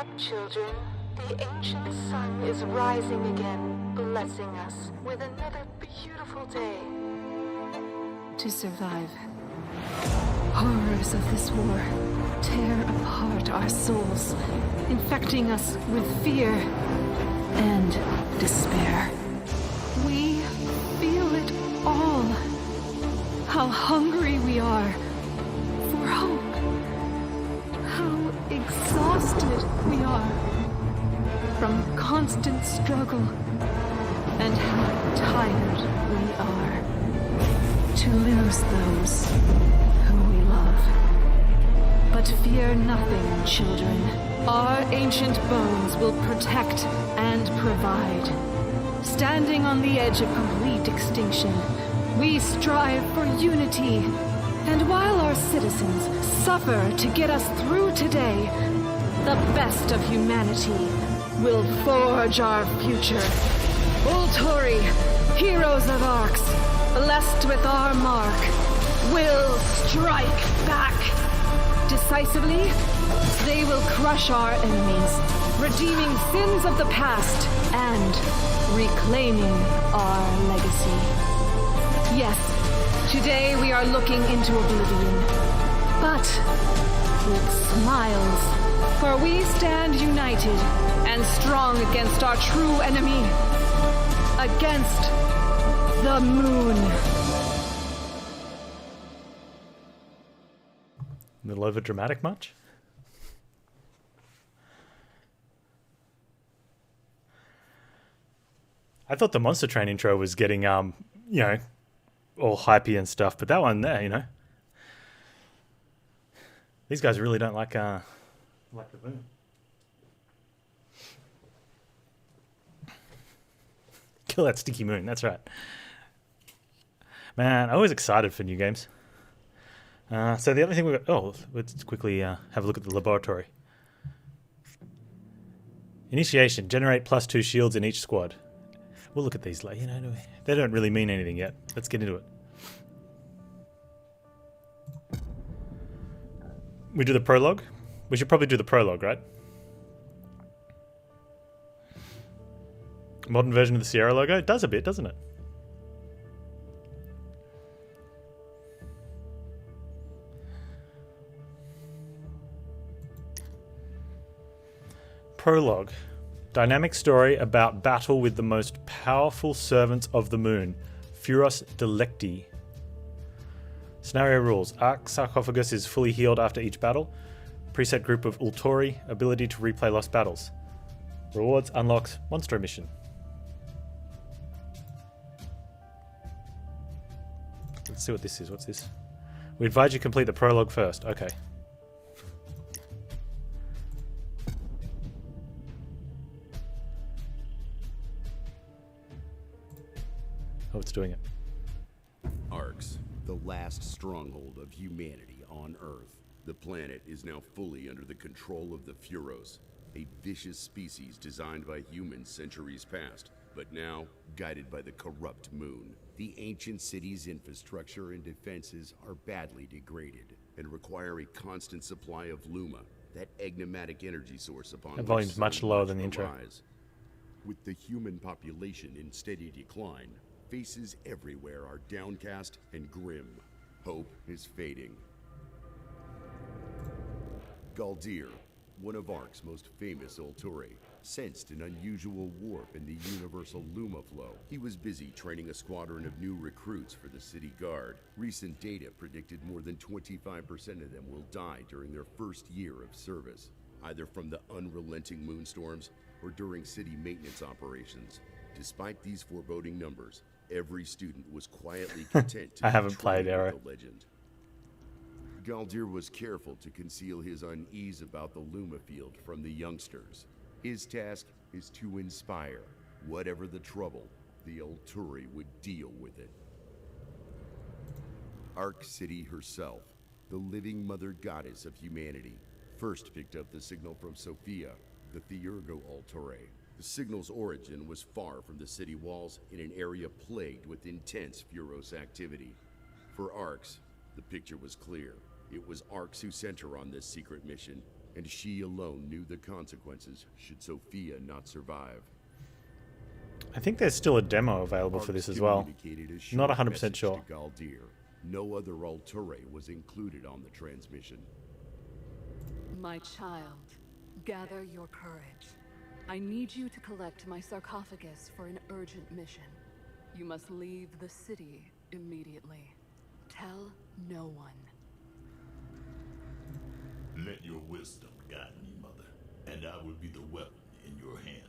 up, children. The ancient sun is rising again, blessing us with another beautiful day. To survive. Horrors of this war tear apart our souls, infecting us with fear and despair. We feel it all. How hungry we are for hope. How exhausted we are from constant struggle, and how tired we are to lose those who we love. But fear nothing, children. Our ancient bones will protect and provide. Standing on the edge of complete extinction, we strive for unity. And while our citizens suffer to get us through today, the best of humanity will forge our future. Ultori, heroes of Arx, blessed with our mark, will strike back. Decisively, they will crush our enemies, redeeming sins of the past and reclaiming our legacy. Yes, today we are looking into oblivion, but with smiles, for we stand united and strong against our true enemy, against the moon. A little over dramatic much? I thought the Monster Train intro was getting, you know, all hypey and stuff, but that one there, you know. These guys really don't like the moon. Kill that sticky moon, that's right. Man, I'm always excited for new games. So the other thing we've got... Oh, let's quickly have a look at the laboratory. Initiation. Generate +2 shields in each squad. We'll look at these later. You know, they don't really mean anything yet. Let's get into it. We do the prologue? We should probably do the prologue, right? Modern version of the Sierra logo? It does a bit, doesn't it? Prologue. Dynamic story about battle with the most powerful servants of the moon, Furos Delecti. Scenario rules. Arc Sarcophagus is fully healed after each battle. Preset group of Ultori, ability to replay lost battles. Rewards unlocks monster mission. Let's see what this is. What's this? We advise you complete the prologue first. Okay. Oh, it's doing it. Arx, the last stronghold of humanity on Earth. The planet is now fully under the control of the Furos, a vicious species designed by humans centuries past, but now guided by the corrupt moon. The ancient city's infrastructure and defenses are badly degraded and require a constant supply of Luma, that enigmatic energy source upon That which volume's so much lower than the much intro. relies. With the human population in steady decline, faces everywhere are downcast and grim. Hope is fading. Galdir, one of Ark's most famous Ultori, sensed an unusual warp in the universal Luma flow. He was busy training a squadron of new recruits for the city guard. Recent data predicted more than 25% of them will die during their first year of service, either from the unrelenting moonstorms or during city maintenance operations. Despite these foreboding numbers, every student was quietly content to I haven't be played treated Arrow. with the legend. Galdir was careful to conceal his unease about the Luma field from the youngsters. His task is to inspire. Whatever the trouble, the Ultori would deal with it. Arc City herself, the living mother goddess of humanity, first picked up the signal from Sophia, the Theurgo Ultori. The signal's origin was far from the city walls in an area plagued with intense Furos activity. For Arx, the picture was clear. It was Arx who sent her on this secret mission, and she alone knew the consequences should Sophia not survive. I think there's still a demo available for this as well. Not 100% sure. To Galdir. No other Alture was included on the transmission. My child, gather your courage. I need you to collect my sarcophagus for an urgent mission. You must leave the city immediately. Tell no one. Let your wisdom guide me, Mother, and I will be the weapon in your hands.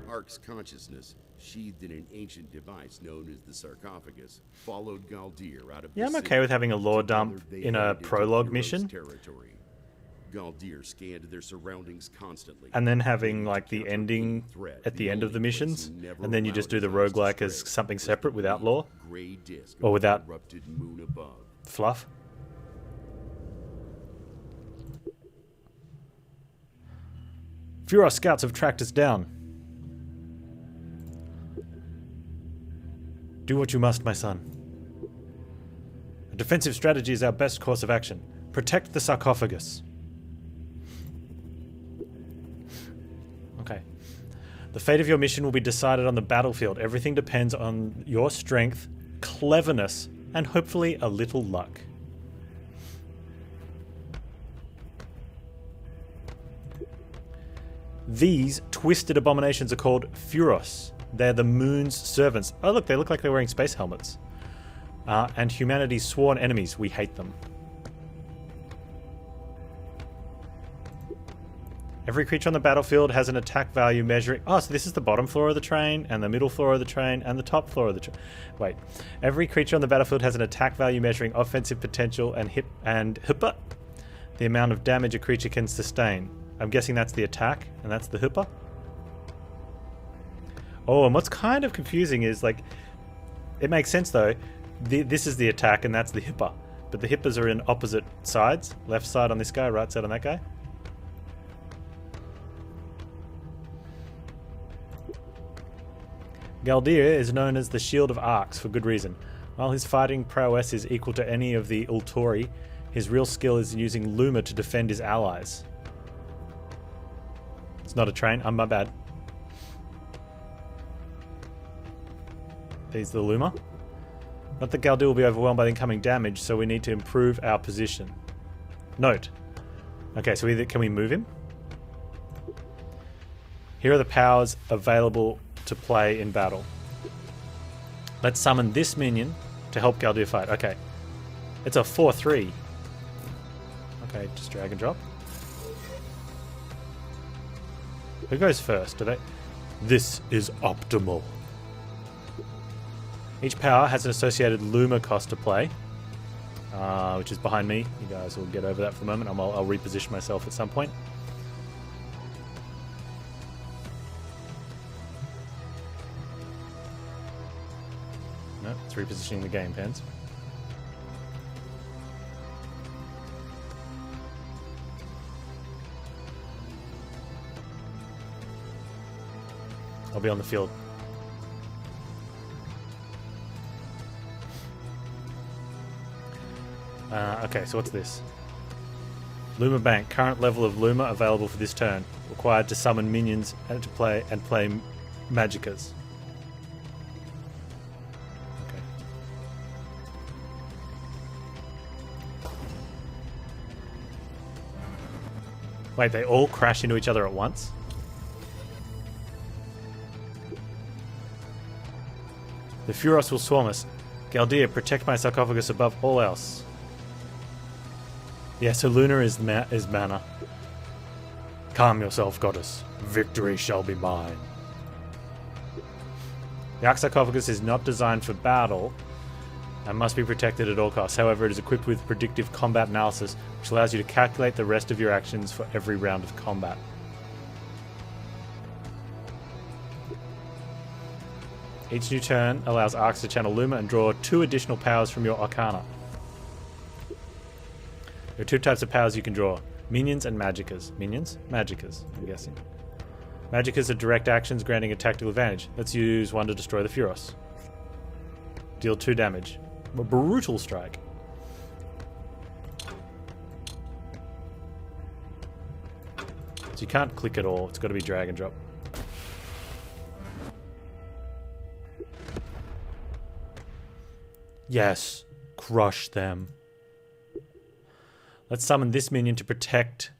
Ark's consciousness, sheathed in an ancient device known as the sarcophagus, followed Galdir out of the Yeah, I'm city. okay with having a lore dump Together they in a headed into prologue Heroes' mission. territory. Galdir scanned their surroundings constantly. And then having like the Counter ending any threat, at the end of the only place missions, he never and then you just do allowed the his eyes to roguelike as stray something was separate the without big lore, gray disk or of without the erupted moon above. fluff. Furos scouts have tracked us down. Do what you must, my son. A defensive strategy is our best course of action. Protect the sarcophagus. Okay. The fate of your mission will be decided on the battlefield. Everything depends on your strength, cleverness, and hopefully a little luck. These twisted abominations are called Furos. They're the moon's servants. Oh look, they look like they're wearing space helmets. And humanity's sworn enemies. We hate them. Every creature on the battlefield has an attack value measuring... Oh, so this is the bottom floor of the train, and the middle floor of the train, and the top floor of the train. Wait. Every creature on the battlefield has an attack value measuring offensive potential and HIPA, the amount of damage a creature can sustain. I'm guessing that's the attack, and that's the HIPA. Oh, and what's kind of confusing is, like... It makes sense, though. This is the attack, and that's the HIPA. But the HIPAs are in opposite sides. Left side on this guy, right side on that guy. Galdir is known as the Shield of Arcs for good reason. While his fighting prowess is equal to any of the Ultori, his real skill is in using Luma to defend his allies. It's not a train, my bad. There's the Luma. Not that Galdir will be overwhelmed by the incoming damage, so we need to improve our position. Note. Okay, so either can we move him? Here are the powers available to play in battle. Let's summon this minion to help Galdir fight. Okay. It's a 4-3. Okay, just drag and drop. Who goes first? Do they? This is optimal. Each power has an associated Luma cost to play, which is behind me. You guys will get over that for a moment. I'll reposition myself at some point. No, it's repositioning the game, Panz. I'll be on the field. Okay, so what's this? Luma Bank. Current level of Luma available for this turn. Required to summon minions and to play Magickas. Okay. Wait, they all crash into each other at once? The Furos will swarm us. Galdir, protect my sarcophagus above all else. Yeah, so Luna is mana. Calm yourself, goddess. Victory shall be mine. The Arc sarcophagus is not designed for battle and must be protected at all costs. However, it is equipped with predictive combat analysis, which allows you to calculate the rest of your actions for every round of combat. Each new turn allows Arcs to channel Luma and draw 2 additional powers from your Arcana. There are 2 types of powers you can draw. Minions and Magickas. Minions? Magickas, I'm guessing. Magickas are direct actions granting a tactical advantage. Let's use one to destroy the Furos. Deal 2 damage. A brutal strike. So you can't click at all. It's got to be drag and drop. Yes. Crush them. Let's summon this minion to protect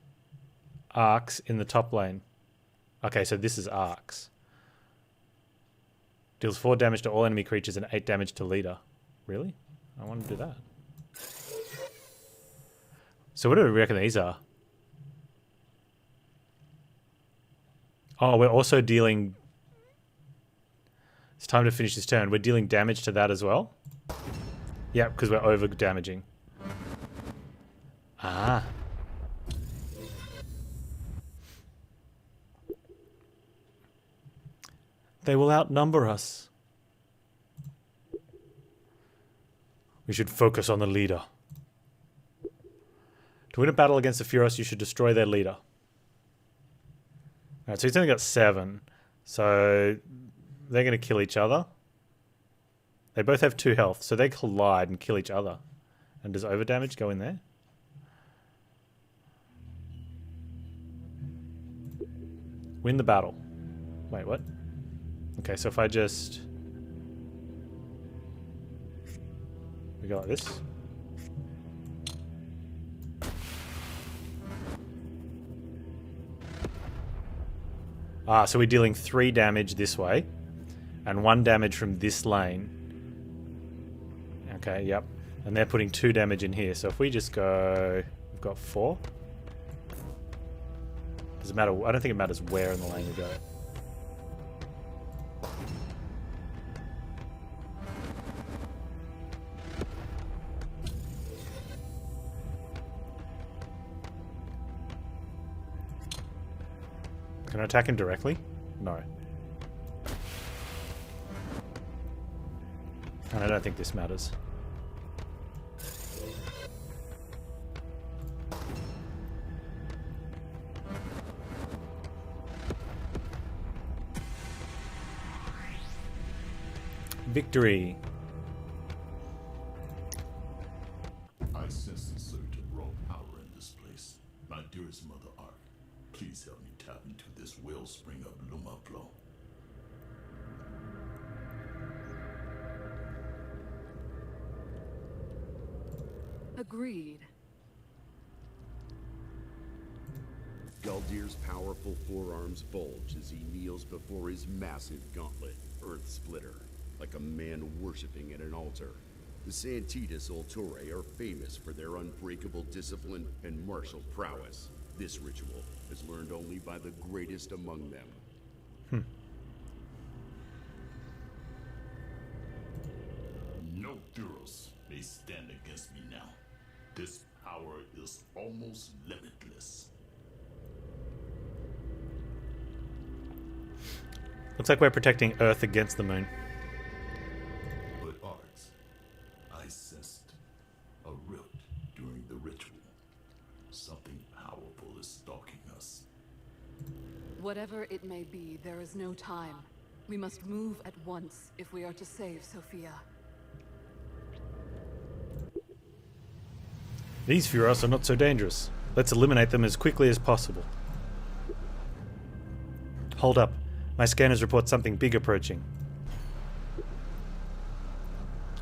arcs in the top lane. Okay, so this is arcs. Deals 4 damage to all enemy creatures and 8 damage to leader. Really? I want to do that. So what do we reckon these are? Oh, we're also dealing... It's time to finish this turn. We're dealing damage to that as well? Yeah, because we're over-damaging. Ah. They will outnumber us. We should focus on the leader. To win a battle against the Furos, you should destroy their leader. Alright, so he's only got 7. So they're going to kill each other. They both have 2 health, so they collide and kill each other. And does overdamage go in there? Win the battle. Wait, what? Okay, so if I just... We go like this. Ah, so we're dealing 3 damage this way. And 1 damage from this lane. Okay, yep. And they're putting 2 damage in here. So if we just go... We've got 4. Does it matter? I don't think it matters where in the lane we go. Can I attack him directly? No. And I don't think this matters. Victory. I sense a surge of raw power in this place. My dearest Mother Ark, please help me tap into this wellspring of Luma flow. Agreed. Galdir's powerful forearms bulge as he kneels before his massive gauntlet, Earth Splitter, like a man worshipping at an altar. The Santitas Ultore are famous for their unbreakable discipline and martial prowess. This ritual is learned only by the greatest among them. No Thuros may stand against me now. This power is almost limitless. Looks like we're protecting Earth against the moon. But Arx, I sensed a rift during the ritual. Something powerful is stalking us. Whatever it may be, there is no time. We must move at once if we are to save Sophia. These Furos are not so dangerous. Let's eliminate them as quickly as possible. Hold up. My scanners report something big approaching.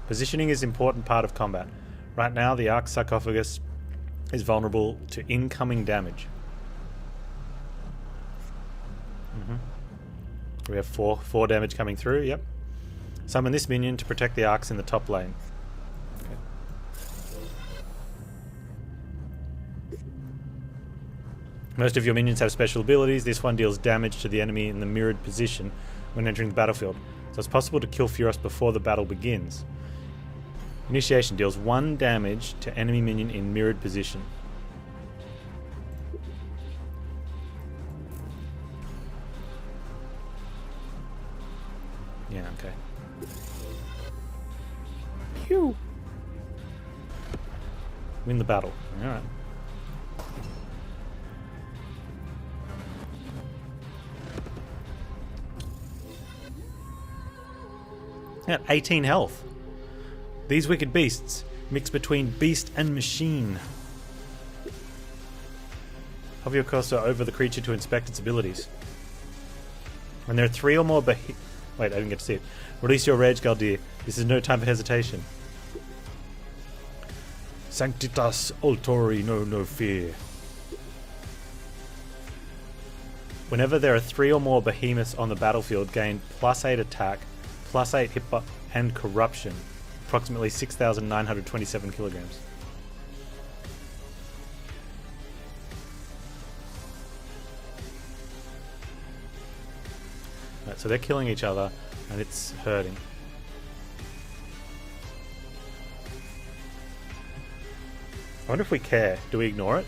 Positioning is an important part of combat. Right now, the Ark sarcophagus is vulnerable to incoming damage. We have 4 damage coming through, yep. Summon this minion to protect the Arks in the top lane. Okay. Most of your minions have special abilities. This one deals damage to the enemy in the mirrored position when entering the battlefield, so it's possible to kill Furos before the battle begins. Initiation deals 1 damage to enemy minion in mirrored position. Yeah, okay. Pew! Win the battle. Alright. Yeah, 18 health. These wicked beasts, mix between beast and machine. Hover your cursor over the creature to inspect its abilities. When there are 3 or more wait, I didn't get to see it. Release your rage, Galdir. This is no time for hesitation. Sanctitas Ultori, no fear. Whenever there are 3 or more behemoths on the battlefield, gain +8 attack, +8 hit and corruption. Approximately 6,927 kilograms. Right, so they're killing each other, and it's hurting. I wonder if we care. Do we ignore it?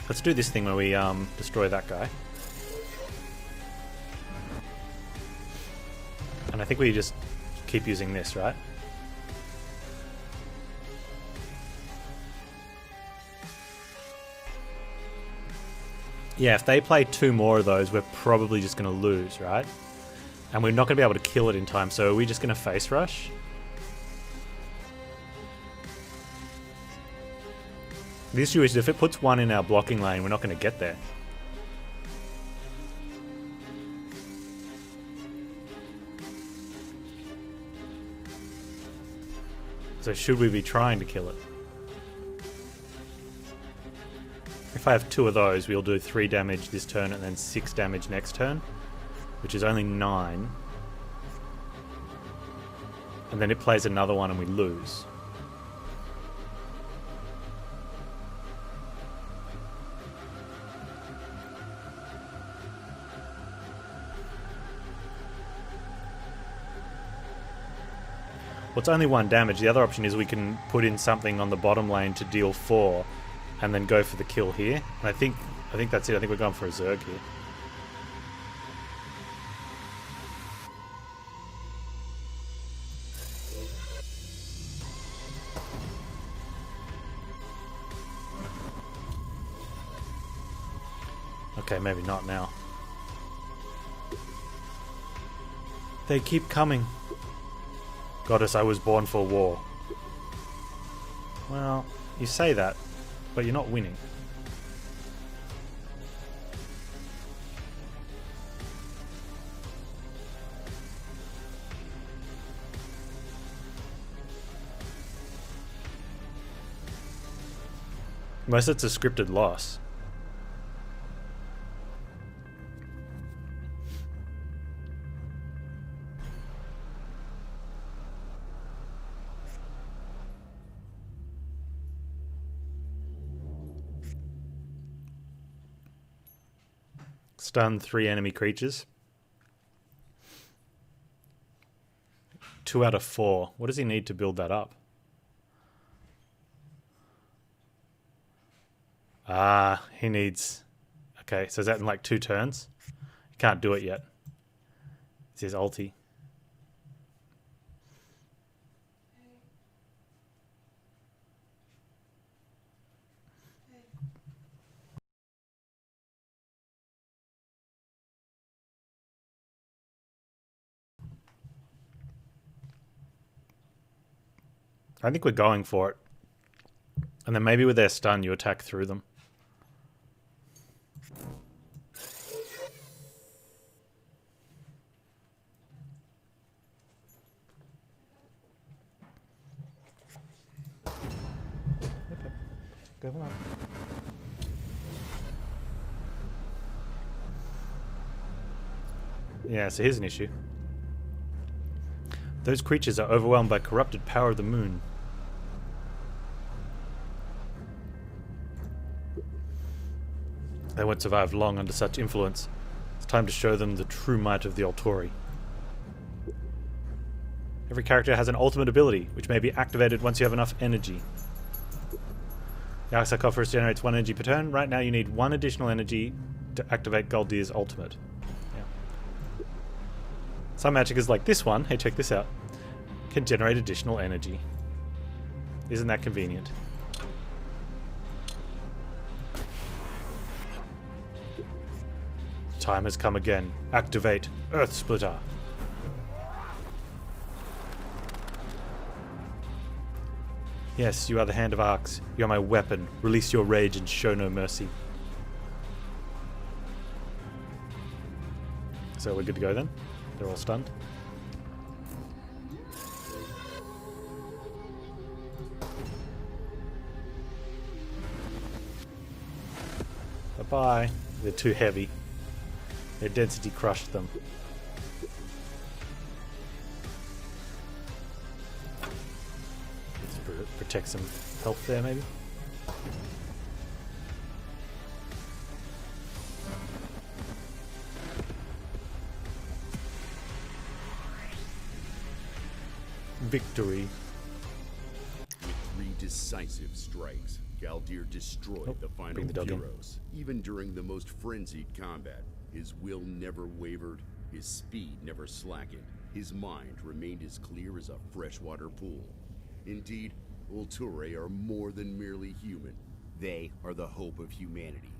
Let's do this thing where we destroy that guy. And I think we just keep using this, right? Yeah, if they play 2 more of those, we're probably just going to lose, right? And we're not going to be able to kill it in time, so are we just going to face rush? The issue is if it puts 1 in our blocking lane, we're not going to get there. So should we be trying to kill it? If I have 2 of those, we'll do 3 damage this turn and then 6 damage next turn, which is only 9. And then it plays another one and we lose. Well, it's only 1 damage. The other option is we can put in something on the bottom lane to deal 4 and then go for the kill here. And I think that's it. I think we're going for a Zerg here. Okay, maybe not now. They keep coming. Goddess, I was born for war. Well, you say that, but you're not winning. Unless it's a scripted loss. Stun 3 enemy creatures. 2 out of 4. What does he need to build that up? Ah, he needs... Okay, so is that in like 2 turns? He can't do it yet. It's his ulti. I think we're going for it. And then maybe with their stun, you attack through them. Go on. Yeah, so here's an issue. Those creatures are overwhelmed by corrupted power of the moon. They won't survive long under such influence. It's time to show them the true might of the Ultori. Every character has an ultimate ability, which may be activated once you have enough energy. The Arc Sarcophagus generates 1 energy per turn. Right now you need 1 additional energy to activate Galdir's ultimate. Yeah. Some magic is like this one, hey check this out, can generate additional energy. Isn't that convenient? Time has come again. Activate Earth Splitter. Yes, you are the Hand of Arcs. You are my weapon. Release your rage and show no mercy. So we're good to go then? They're all stunned. Bye-bye. They're too heavy. Their density crushed them. Let's protect some health there, maybe. Victory. With 3 decisive strikes, Galdir destroyed the final bring the dog in. heroes. Even during the most frenzied combat, his will never wavered, his speed never slackened, his mind remained as clear as a freshwater pool. Indeed, Ulturae are more than merely human. They are the hope of humanity.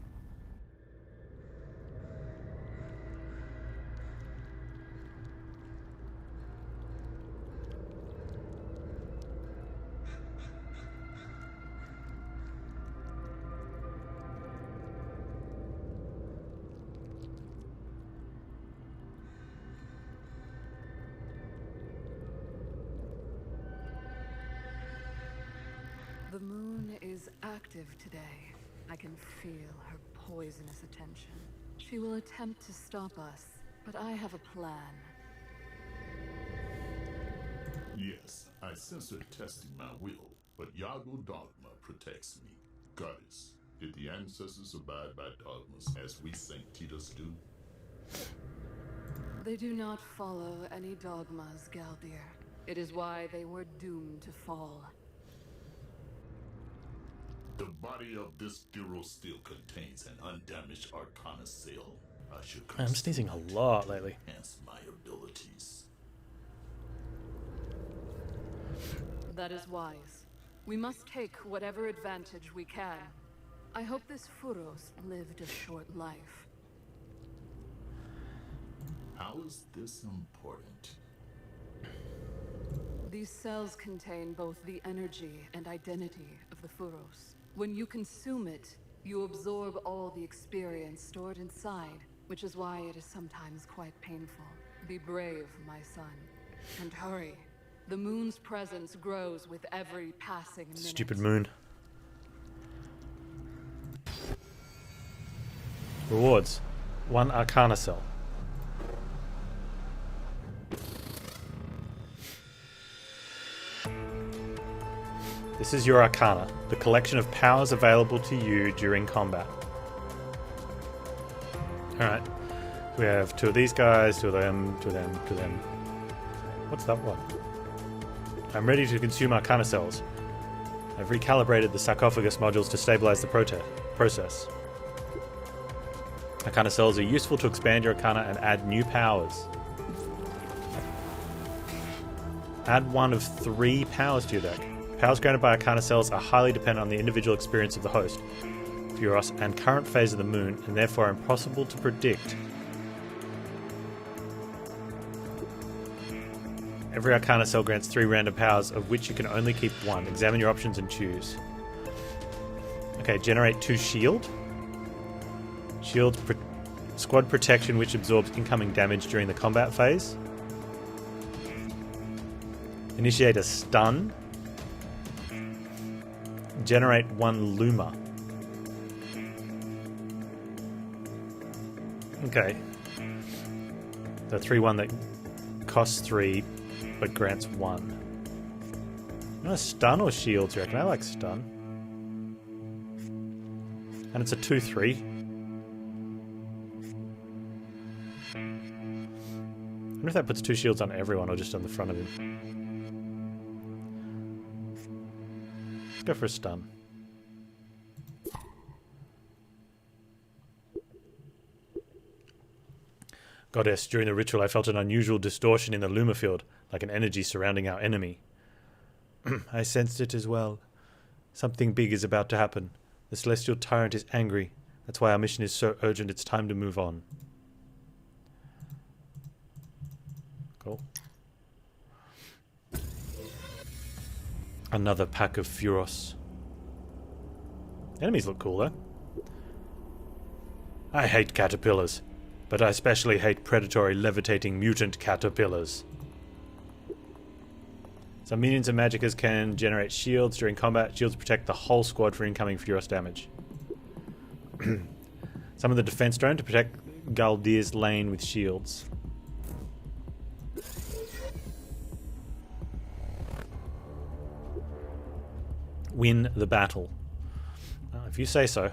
The moon is active today. I can feel her poisonous attention. She will attempt to stop us, but I have a plan. Yes, I sense her testing my will, but Yago Dogma protects me. Goddess, did the ancestors abide by dogmas as we Sanctitas do? They do not follow any dogmas, Galdir. It is why they were doomed to fall. The body of this hero still contains an undamaged Arcana cell. I should I'm sneezing a lot lately. enhance my abilities. That is wise. We must take whatever advantage we can. I hope this Furos lived a short life. How is this important? These cells contain both the energy and identity of the Furos. When you consume it, you absorb all the experience stored inside, which is why it is sometimes quite painful. Be brave, my son, and hurry. The moon's presence grows with every passing minute. Stupid moon. Rewards. 1 Arcana cell. This is your Arcana, the collection of powers available to you during combat. Alright. We have 2 of these guys, 2 of them, 2 of them, 2 of them. What's that one? I'm ready to consume Arcana cells. I've recalibrated the sarcophagus modules to stabilize the process. Arcana cells are useful to expand your Arcana and add new powers. Add 1 of 3 powers to your deck. Powers granted by Arcana cells are highly dependent on the individual experience of the host, Furos, and current phase of the moon, and therefore impossible to predict. Every Arcana cell grants 3 random powers, of which you can only keep 1. Examine your options and choose. Okay, generate 2 shield. Squad protection, which absorbs incoming damage during the combat phase. Initiate a stun. Generate 1 Luma. Okay. The 3-1 that costs 3 but grants 1. You want stun or shield, do you reckon? I like stun. And it's a 2-3. I wonder if that puts 2 shields on everyone or just on the front of him. Let's go for a stun. Goddess, during the ritual I felt an unusual distortion in the Luma field, like an energy surrounding our enemy. I sensed it as well. Something big is about to happen. The celestial tyrant is angry. That's why our mission is so urgent, it's time to move on. Cool. Another pack of Furos. Enemies look cool though. I hate caterpillars, but I especially hate predatory levitating mutant caterpillars. Some minions and magickas can generate shields during combat. Shields protect the whole squad for incoming Furos damage. Some of the defense drone to protect Galdir's lane with shields. Win the battle. If you say so.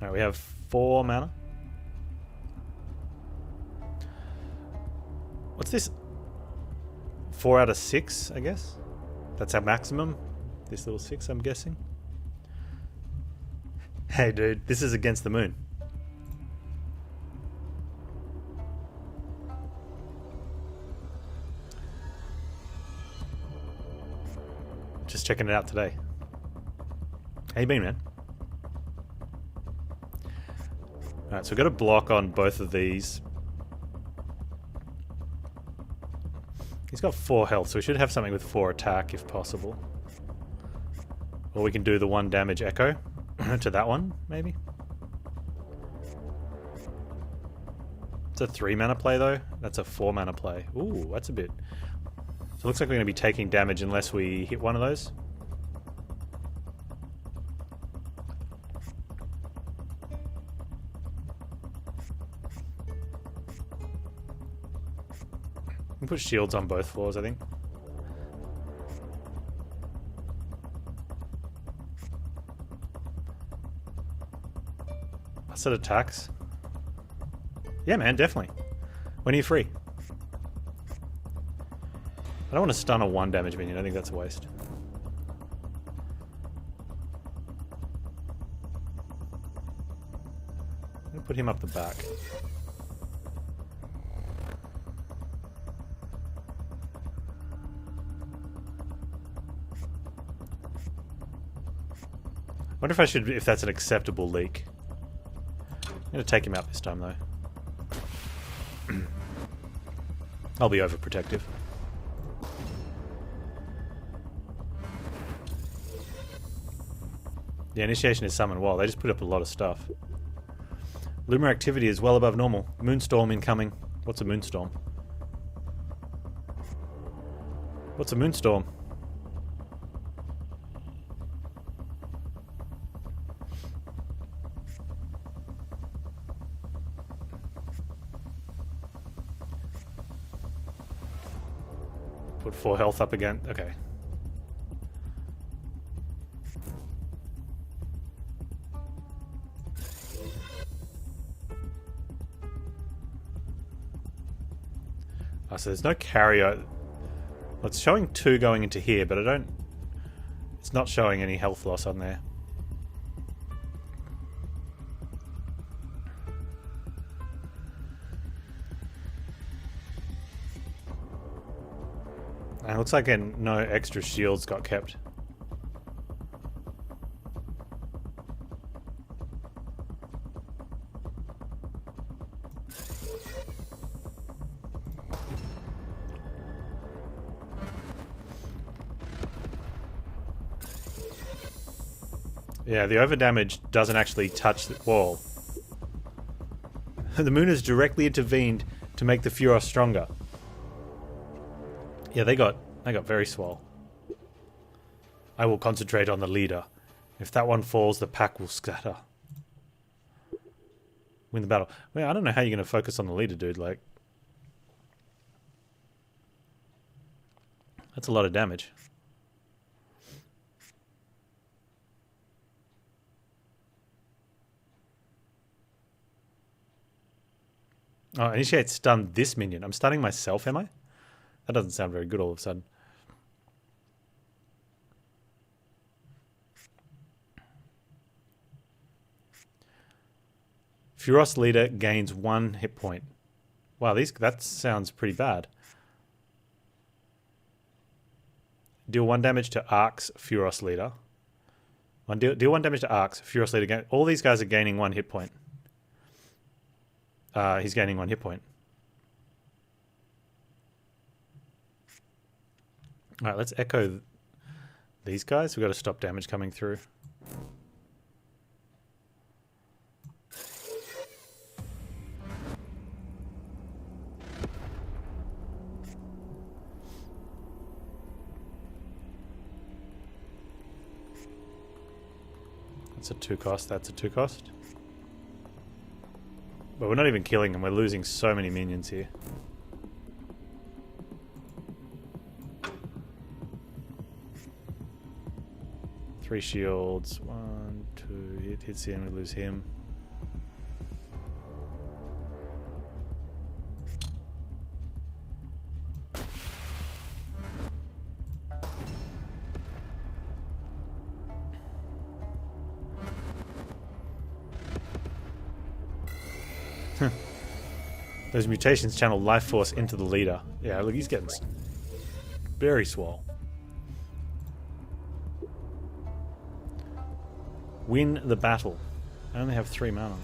Alright, we have 4 mana. What's this? 4 out of 6, I guess? That's our maximum? This little 6, I'm guessing? Hey dude, this is against the moon. Just checking it out today. How you been, man? Alright, so we've got a block on both of these. He's got 4 health, so we should have something with 4 attack if possible. Or we can do the 1 damage echo to that one, maybe? It's a 3 mana play though. That's a 4 mana play. Ooh, that's a bit... So it looks like we're going to be taking damage unless we hit one of those. We can put shields on both floors, I think. I said attacks. Yeah, man, definitely. When are you free? I don't want to stun a 1 damage minion. I think that's a waste. I'm going to put him up the back. I wonder if I should, if that's an acceptable leak. I'm going to take him out this time though. I'll be overprotective. The initiation is summon wall. They just put up a lot of stuff. Lunar activity is well above normal. Moonstorm incoming. What's a moonstorm? What's a moonstorm? Put 4 health up again. Okay. Oh, so there's no carrier. Well, it's showing 2 going into here, but I don't... It's not showing any health loss on there. And it looks like no extra shields got kept. Yeah, the overdamage doesn't actually touch the wall. The moon has directly intervened to make the Furos stronger. Yeah, they got very swole. I will concentrate on the leader. If that one falls, the pack will scatter. Win the battle. Well, I don't know how you're going to focus on the leader, dude. Like, that's a lot of damage. Oh, initiate stun this minion. I'm stunning myself, am I? That doesn't sound very good all of a sudden. Furos leader gains 1 hit point. Wow, that sounds pretty bad. Deal 1 damage to Arcs, Furos leader. Deal 1 damage to Arcs, Furos leader. All these guys are gaining 1 hit point. He's gaining 1 hit point. Alright, let's echo These guys? We've got to stop damage coming through. That's a 2 cost, that's a 2 cost. But we're not even killing them, we're losing so many minions here. Three shields, 1, 2, hits him, we lose him. Those mutations channel life force into the leader. Yeah, look, he's getting very swole. Win the battle. I only have 3 mana.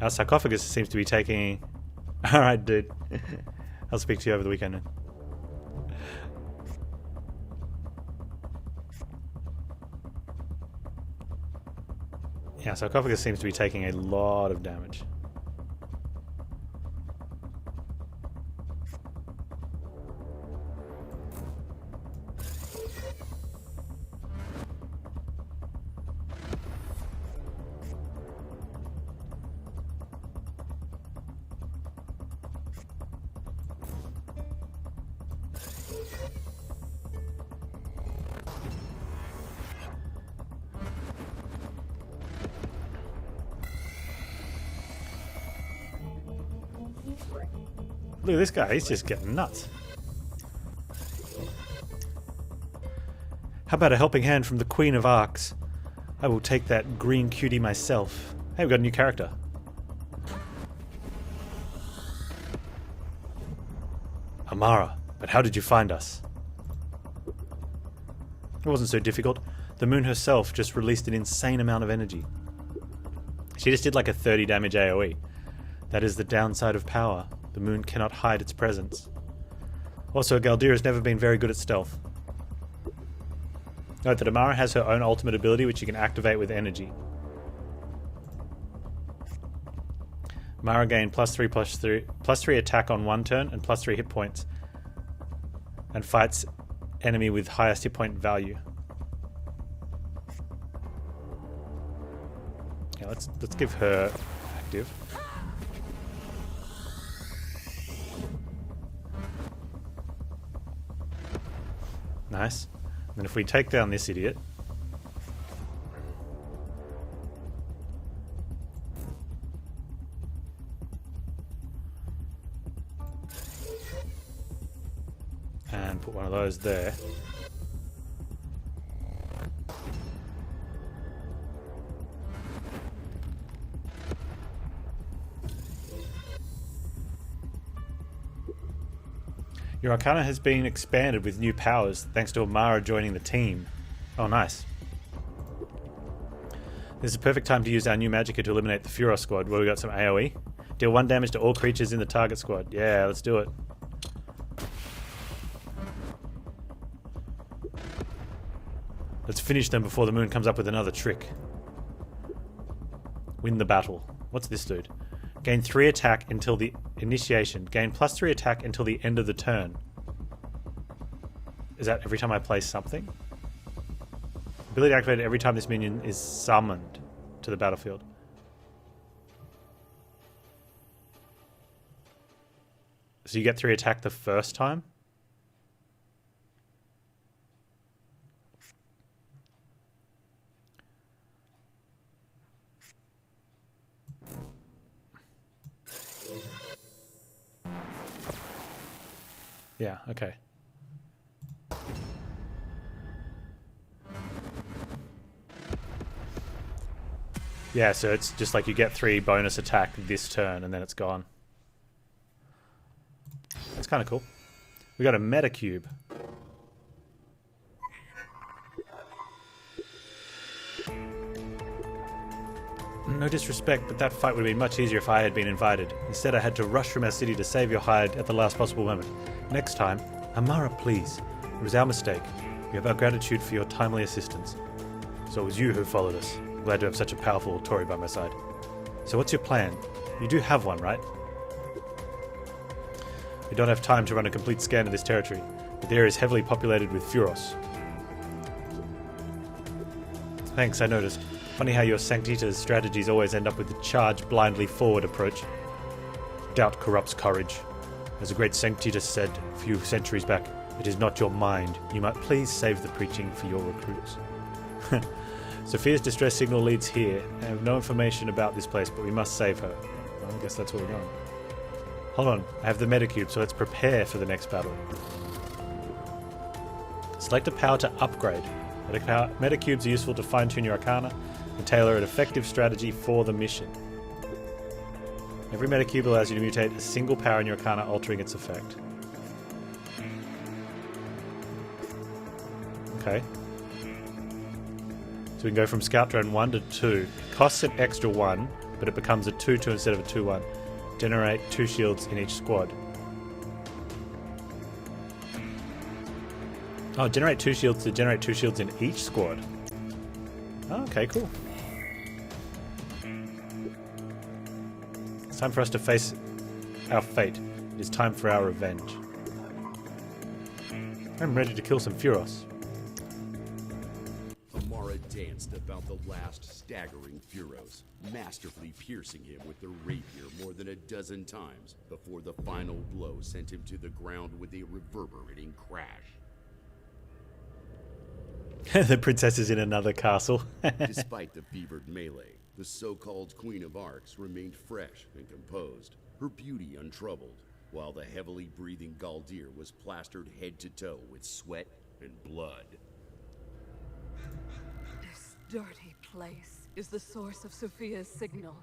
Our sarcophagus seems to be taking... Alright, dude. I'll speak to you over the weekend. Yeah, sarcophagus seems to be taking a lot of damage. Look at this guy, he's just getting nuts. How about a helping hand from the Queen of Arcs? I will take that green cutie myself. Hey, we've got a new character. Amara, but how did you find us? It wasn't so difficult. The moon herself just released an insane amount of energy. She just did like a 30 damage AoE. That is the downside of power. The moon cannot hide its presence. Also, Galdir has never been very good at stealth. Note that Amara has her own ultimate ability which you can activate with energy. Amara gained +3 attack on 1 turn and +3 hit points. And fights enemy with highest hit point value. Yeah, let's give her active. Nice. And then if we take down this idiot. And put one of those there. Your Arcana has been expanded with new powers thanks to Amara joining the team. Oh, nice. This is a perfect time to use our new Magicka to eliminate the Furos squad where we got some AoE. Deal 1 damage to all creatures in the target squad. Yeah, let's do it. Let's finish them before the moon comes up with another trick. Win the battle. What's this dude? Gain 3 attack until the initiation. Gain +3 attack until the end of the turn. Is that every time I play something? Ability activated every time this minion is summoned to the battlefield. So you get 3 attack the first time? Yeah, okay. Yeah, so it's just like you get 3 bonus attack this turn and then it's gone. That's kind of cool. We got a meta cube. No disrespect, but that fight would have been much easier if I had been invited. Instead, I had to rush from our city to save your hide at the last possible moment. Next time, Amara, please. It was our mistake. We have our gratitude for your timely assistance. So it was you who followed us. I'm glad to have such a powerful Tory by my side. So what's your plan? You do have one, right? We don't have time to run a complete scan of this territory, but the area is heavily populated with Furos. Thanks, I noticed. Funny how your Sanctita's strategies always end up with the charge blindly forward approach. Doubt corrupts courage. As a great Sanctita said a few centuries back, it is not your mind. You might please save the preaching for your recruits. Sophia's distress signal leads here. I have no information about this place, but we must save her. Well, I guess that's where we're going. Hold on, I have the metacube, so let's prepare for the next battle. Select a power to upgrade. Metacubes are useful to fine-tune your arcana and tailor an effective strategy for the mission. Every metacube allows you to mutate a single power in your arcana, altering its effect. Okay. So we can go from Scout Drone 1 to 2. It costs an extra 1, but it becomes a 2-2 instead of a 2-1. Generate 2 shields in each squad. Oh, generate 2 shields to generate 2 shields in each squad. Oh, okay, cool. It's time for us to face our fate. It is time for our revenge. I'm ready to kill some Furos. Amara danced about the last staggering Furos, masterfully piercing him with the rapier more than a dozen times before the final blow sent him to the ground with a reverberating crash. The princess is in another castle. Despite the fevered melee, the so-called Queen of Arcs remained fresh and composed, her beauty untroubled, while the heavily breathing Galdir was plastered head to toe with sweat and blood. This dirty place is the source of Sophia's signal.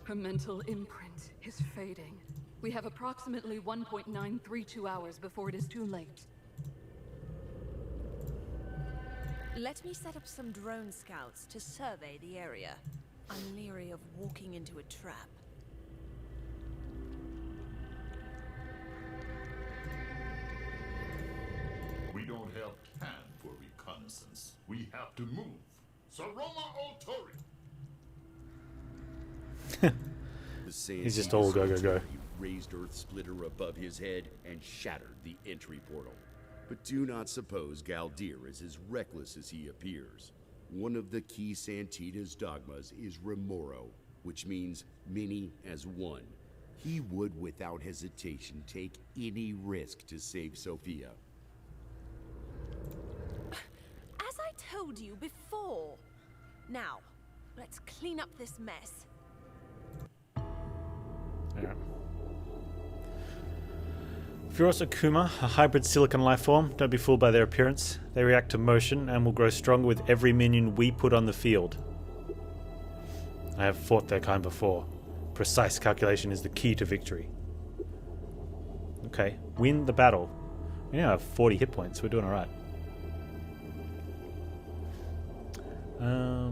Her mental imprint is fading. We have approximately 1.932 hours before it is too late. Let me set up some drone scouts to survey the area. I'm leery of walking into a trap. We don't have time for reconnaissance. We have to move. Saroma Altori! He's just all go, go, go. He raised Earth Splitter above his head and shattered the entry portal. But do not suppose Galdir is as reckless as he appears. One of the key Santita's dogmas is remoro, which means many as one. He would without hesitation take any risk to save Sophia. As I told you before. Now, let's clean up this mess. Yeah. Furos Akuma, a hybrid silicon lifeform. Don't be fooled by their appearance. They react to motion and will grow stronger with every minion we put on the field. I have fought their kind before. Precise calculation is the key to victory. Okay, win the battle. We now have 40 hit points. We're doing alright. Yeah.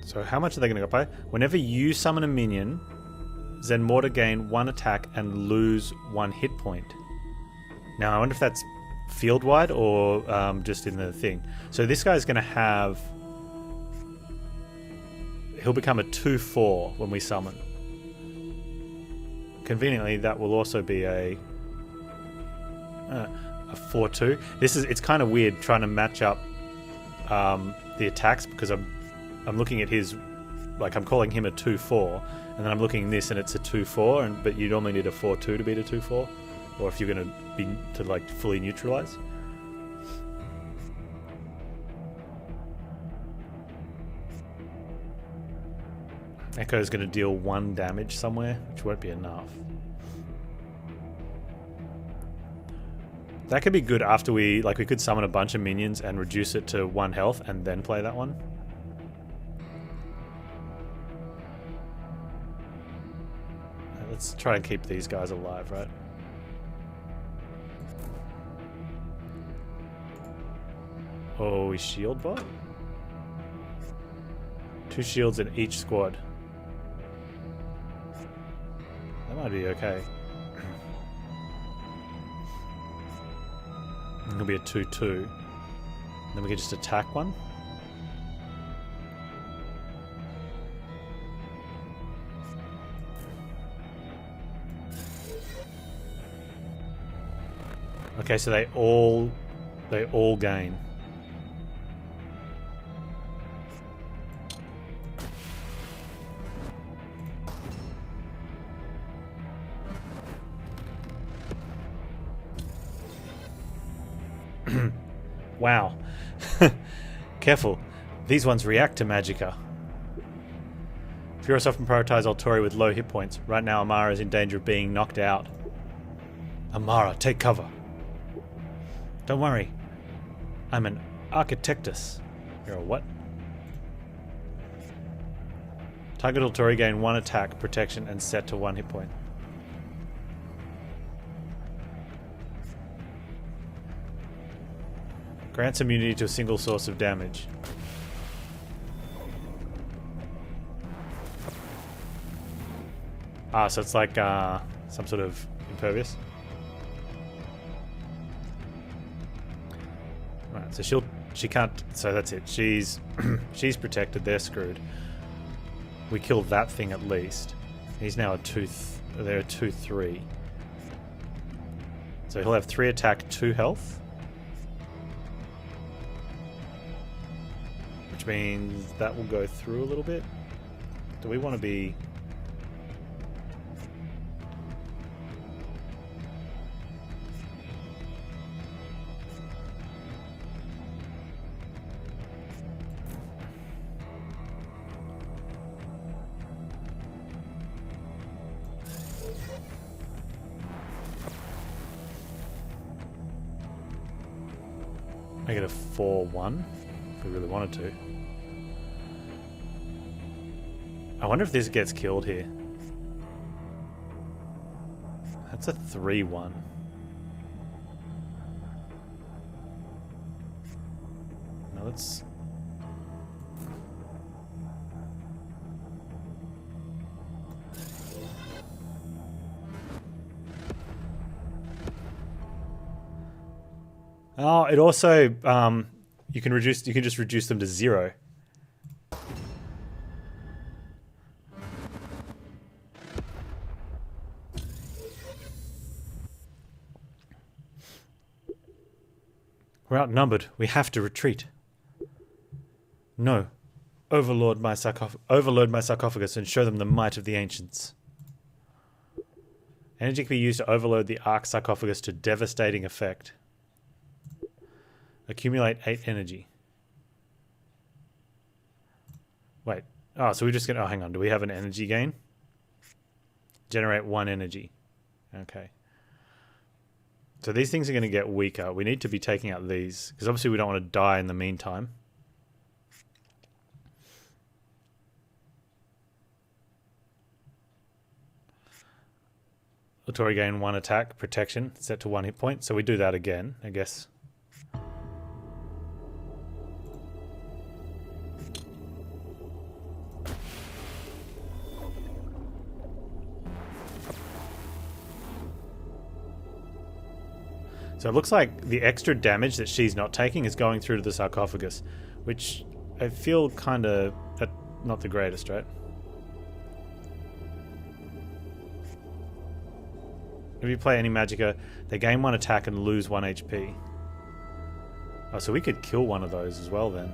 So how much are they going to go by? Whenever you summon a minion, Zenmortar gain 1 attack and lose 1 hit point. Now I wonder if that's field wide or just in the thing. So this guy's going to have... He'll become a 2/4 when we summon. Conveniently, that will also be a 4/2. It's kind of weird trying to match up the attacks because I'm looking at his, like I'm calling him a 2/4, and then I'm looking at this and it's a 2/4, but you normally need a 4/2 to beat a 2/4, or if you're going to be to like fully neutralize. Echo is going to deal 1 damage somewhere, which won't be enough. That could be good after we could summon a bunch of minions and reduce it to 1 health and then play that one. Let's try and keep these guys alive, right? Oh, we shield bot? 2 shields in each squad. That might be okay. It'll be a 2-2. Then we can just attack one. Okay, so they all gain. Wow. Careful. These ones react to magicka. Furious often prioritize Altori with low hit points. Right now Amara is in danger of being knocked out. Amara, take cover. Don't worry. I'm an Architectus. You're a what? Target Altori gain 1 attack, protection, and set to 1 hit point. Grants immunity to a single source of damage. Ah, so it's like some sort of impervious. Right, so she can't. So that's it. She's she's protected. They're screwed. We kill that thing at least. He's now a 2. They're a 2/3. So he'll have 3 attack, 2 health. Which means that will go through a little bit. Do we want to be... make it a 4-1 if we really wanted to. I wonder if this gets killed here. That's a 3-1. Now let's... Oh, it also you can just reduce them to 0. We're outnumbered. We have to retreat. No. Overload my sarcophagus and show them the might of the ancients. Energy can be used to overload the arc sarcophagus to devastating effect. Accumulate 8 energy. Wait. Oh, so we're just gonna... Oh, hang on. Do we have an energy gain? Generate 1 energy. Okay. So these things are going to get weaker. We need to be taking out these, because obviously we don't want to die in the meantime. Altori gain 1 attack, protection, set to 1 hit point. So we do that again, I guess. So it looks like the extra damage that she's not taking is going through to the sarcophagus, which I feel kind of not the greatest, right? If you play any magicka, they gain 1 attack and lose 1 HP. Oh, so we could kill one of those as well then.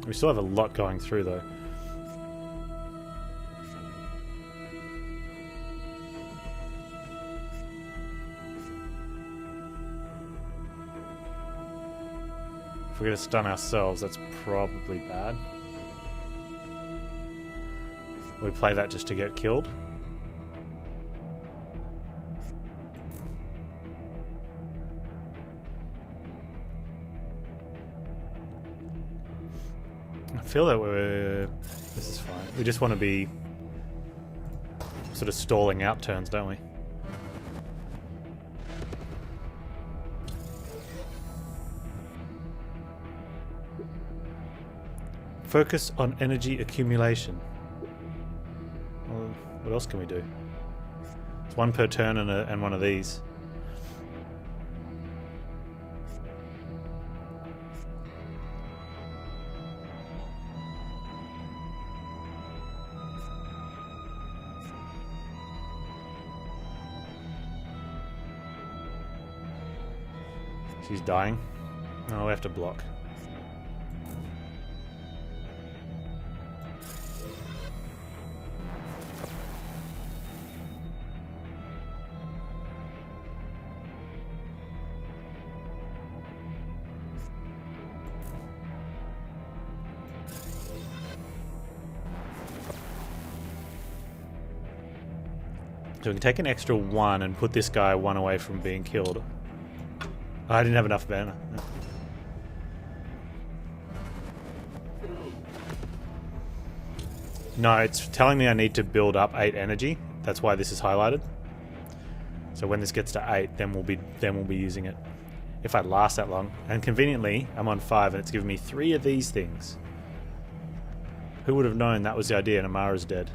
We still have a lot going through though. If we're going to stun ourselves, that's probably bad. We play that just to get killed. feel that this is fine. We just want to be sort of stalling out turns, don't we? Focus on energy accumulation. Well, what else can we do? It's one per turn and one of these. She's dying. Oh, we have to block. So we can take an extra one and put this guy one away from being killed. Oh, I didn't have enough mana. No, it's telling me I need to build up 8 energy. That's why this is highlighted. So when this gets to 8, then we'll be using it. If I last that long. And conveniently, I'm on 5 and it's giving me 3 of these things. Who would have known that was the idea and Amara's dead?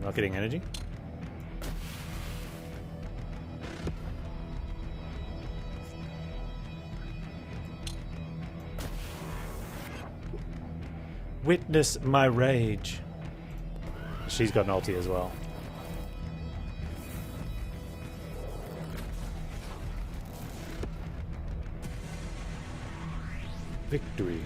Not getting energy. Witness my rage. She's got an ulti as well. Victory.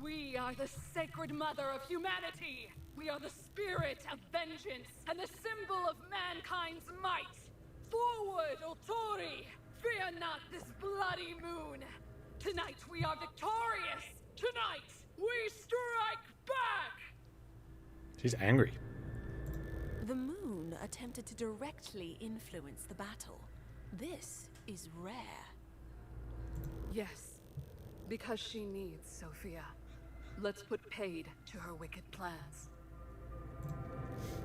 We are the sacred mother of humanity. We are the spirit of vengeance and the symbol of mankind's might. Forward, Ultori! Fear not this bloody moon. Tonight we are victorious. Tonight we strike back! She's angry. The moon attempted to directly influence the battle. This is rare. Yes, because she needs Sophia. Let's put paid to her wicked plans.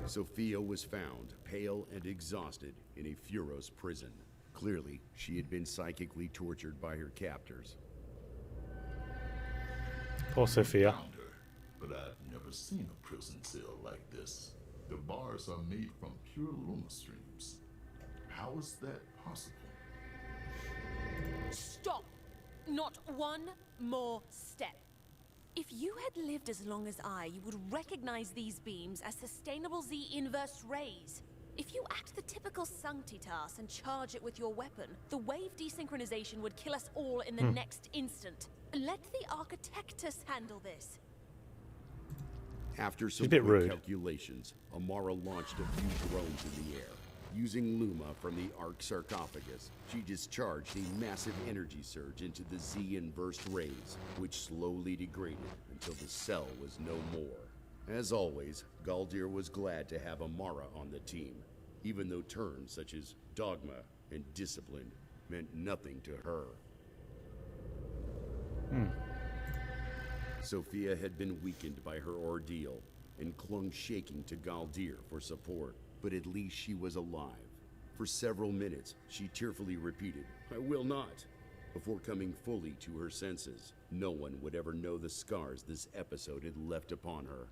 Sophia was found, pale and exhausted, in a Furos prison. Clearly, she had been psychically tortured by her captors. Poor Sophia. Found her, but I've never seen a prison cell like this. The bars are made from pure Luma streams. How is that possible? Stop! Not one more step. If you had lived as long as I, you would recognize these beams as sustainable Z-inverse rays. If you act the typical Sanctitas and charge it with your weapon, the wave desynchronization would kill us all in the next instant. Let the Architectus handle this. After some a bit quick rude. calculations, Amara launched a few drones in the air. Using Luma from the Ark sarcophagus, she discharged a massive energy surge into the Z-inversed rays, which slowly degraded until the cell was no more. As always, Galdir was glad to have Amara on the team, even though terms such as dogma and discipline meant nothing to her. Sophia had been weakened by her ordeal and clung shaking to Galdir for support, but at least she was alive. For several minutes, she tearfully repeated, "I will not," before coming fully to her senses. No one would ever know the scars this episode had left upon her.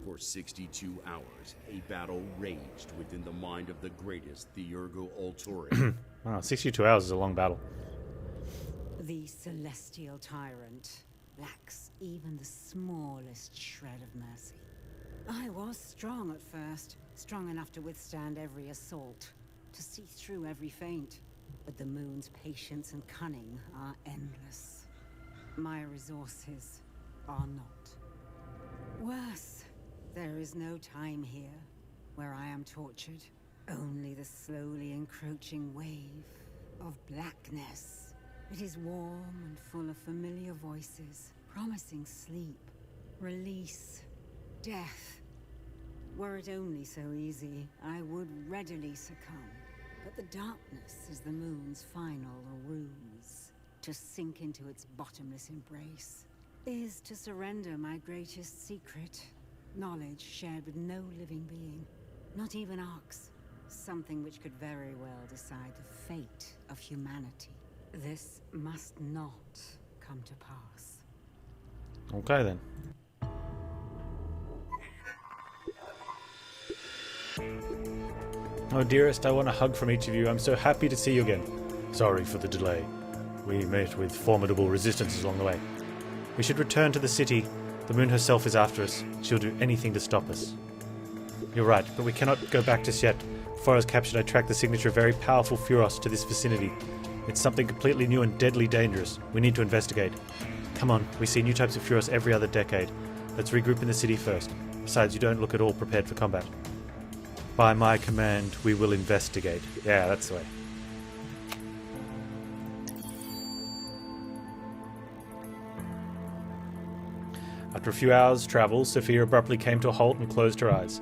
For 62 hours, a battle raged within the mind of the greatest Theurgo Ultori. Wow, 62 hours is a long battle. The celestial tyrant lacks even the smallest shred of mercy. I was strong at first, strong enough to withstand every assault, to see through every feint. But the moon's patience and cunning are endless. My resources are not. Worse, there is no time here where I am tortured. Only the slowly encroaching wave of blackness. It is warm and full of familiar voices, promising sleep, release, death. Were it only so easy, I would readily succumb. But the darkness is the moon's final ruse. To sink into its bottomless embrace is to surrender my greatest secret. Knowledge shared with no living being, not even Arx. Something which could very well decide the fate of humanity. This must not come to pass. Okay then. Oh dearest, I want a hug from each of you. I'm so happy to see you again. Sorry for the delay. We met with formidable resistances along the way. We should return to the city. The moon herself is after us. She'll do anything to stop us. You're right, but we cannot go back just yet. Before I was captured, I tracked the signature of very powerful Furos to this vicinity. It's something completely new and deadly dangerous. We need to investigate. Come on, we see new types of Furos every other decade. Let's regroup in the city first. Besides, you don't look at all prepared for combat. By my command, we will investigate. Yeah, that's the way. After a few hours' travel, Sophia abruptly came to a halt and closed her eyes.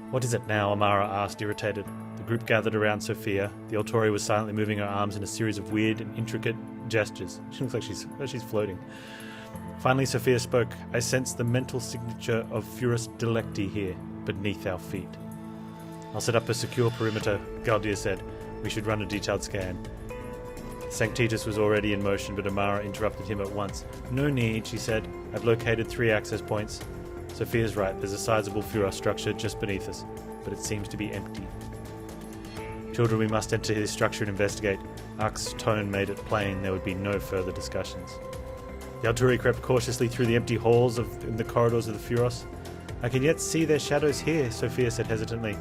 What is it now? Amara asked, irritated. The group gathered around Sophia. The Autori was silently moving her arms in a series of weird and intricate gestures. She looks like she's floating. Finally, Sophia spoke. I sense the mental signature of Furus Delecti here, beneath our feet. I'll set up a secure perimeter, Galdia said. We should run a detailed scan. Sanctitus was already in motion, but Amara interrupted him at once. No need, she said. I've located 3 access points. Sophia's right, there's a sizable Furos structure just beneath us, but it seems to be empty. Children, we must enter this structure and investigate. Ark's tone made it plain there would be no further discussions. The Alturi crept cautiously through the empty halls in the corridors of the Furos. I can yet see their shadows here, Sophia said hesitantly.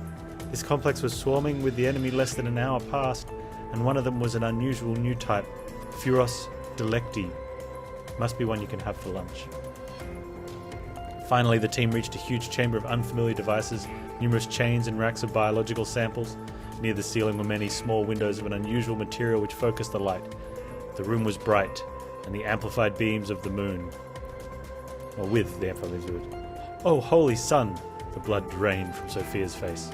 This complex was swarming with the enemy less than an hour past, and one of them was an unusual new type, Furos Delecti. Must be one you can have for lunch. Finally, the team reached a huge chamber of unfamiliar devices, numerous chains and racks of biological samples. Near the ceiling were many small windows of an unusual material which focused the light. The room was bright, and the amplified beams of the moon. Or with the amplified beams of the moon. Oh, holy sun! The blood drained from Sophia's face.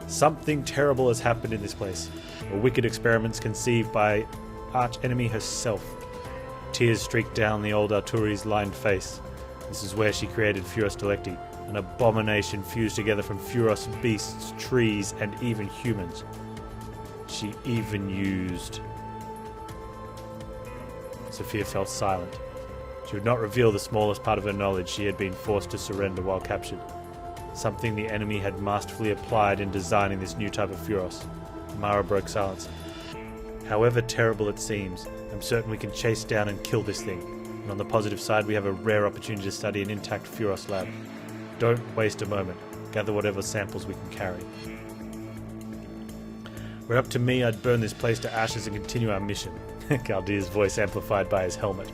Something terrible has happened in this place. A wicked experiments conceived by arch-enemy herself. Tears streaked down the old Arturi's lined face. This is where she created Furos Delecti, an abomination fused together from Furos beasts, trees, and even humans. She even used... Sophia fell silent. She would not reveal the smallest part of her knowledge she had been forced to surrender while captured. Something the enemy had masterfully applied in designing this new type of Furos. Mara broke silence. However terrible it seems, I'm certain we can chase down and kill this thing. And on the positive side, we have a rare opportunity to study an intact Furos lab. Don't waste a moment. Gather whatever samples we can carry. Were it up to me, I'd burn this place to ashes and continue our mission. Galdia's voice, amplified by his helmet,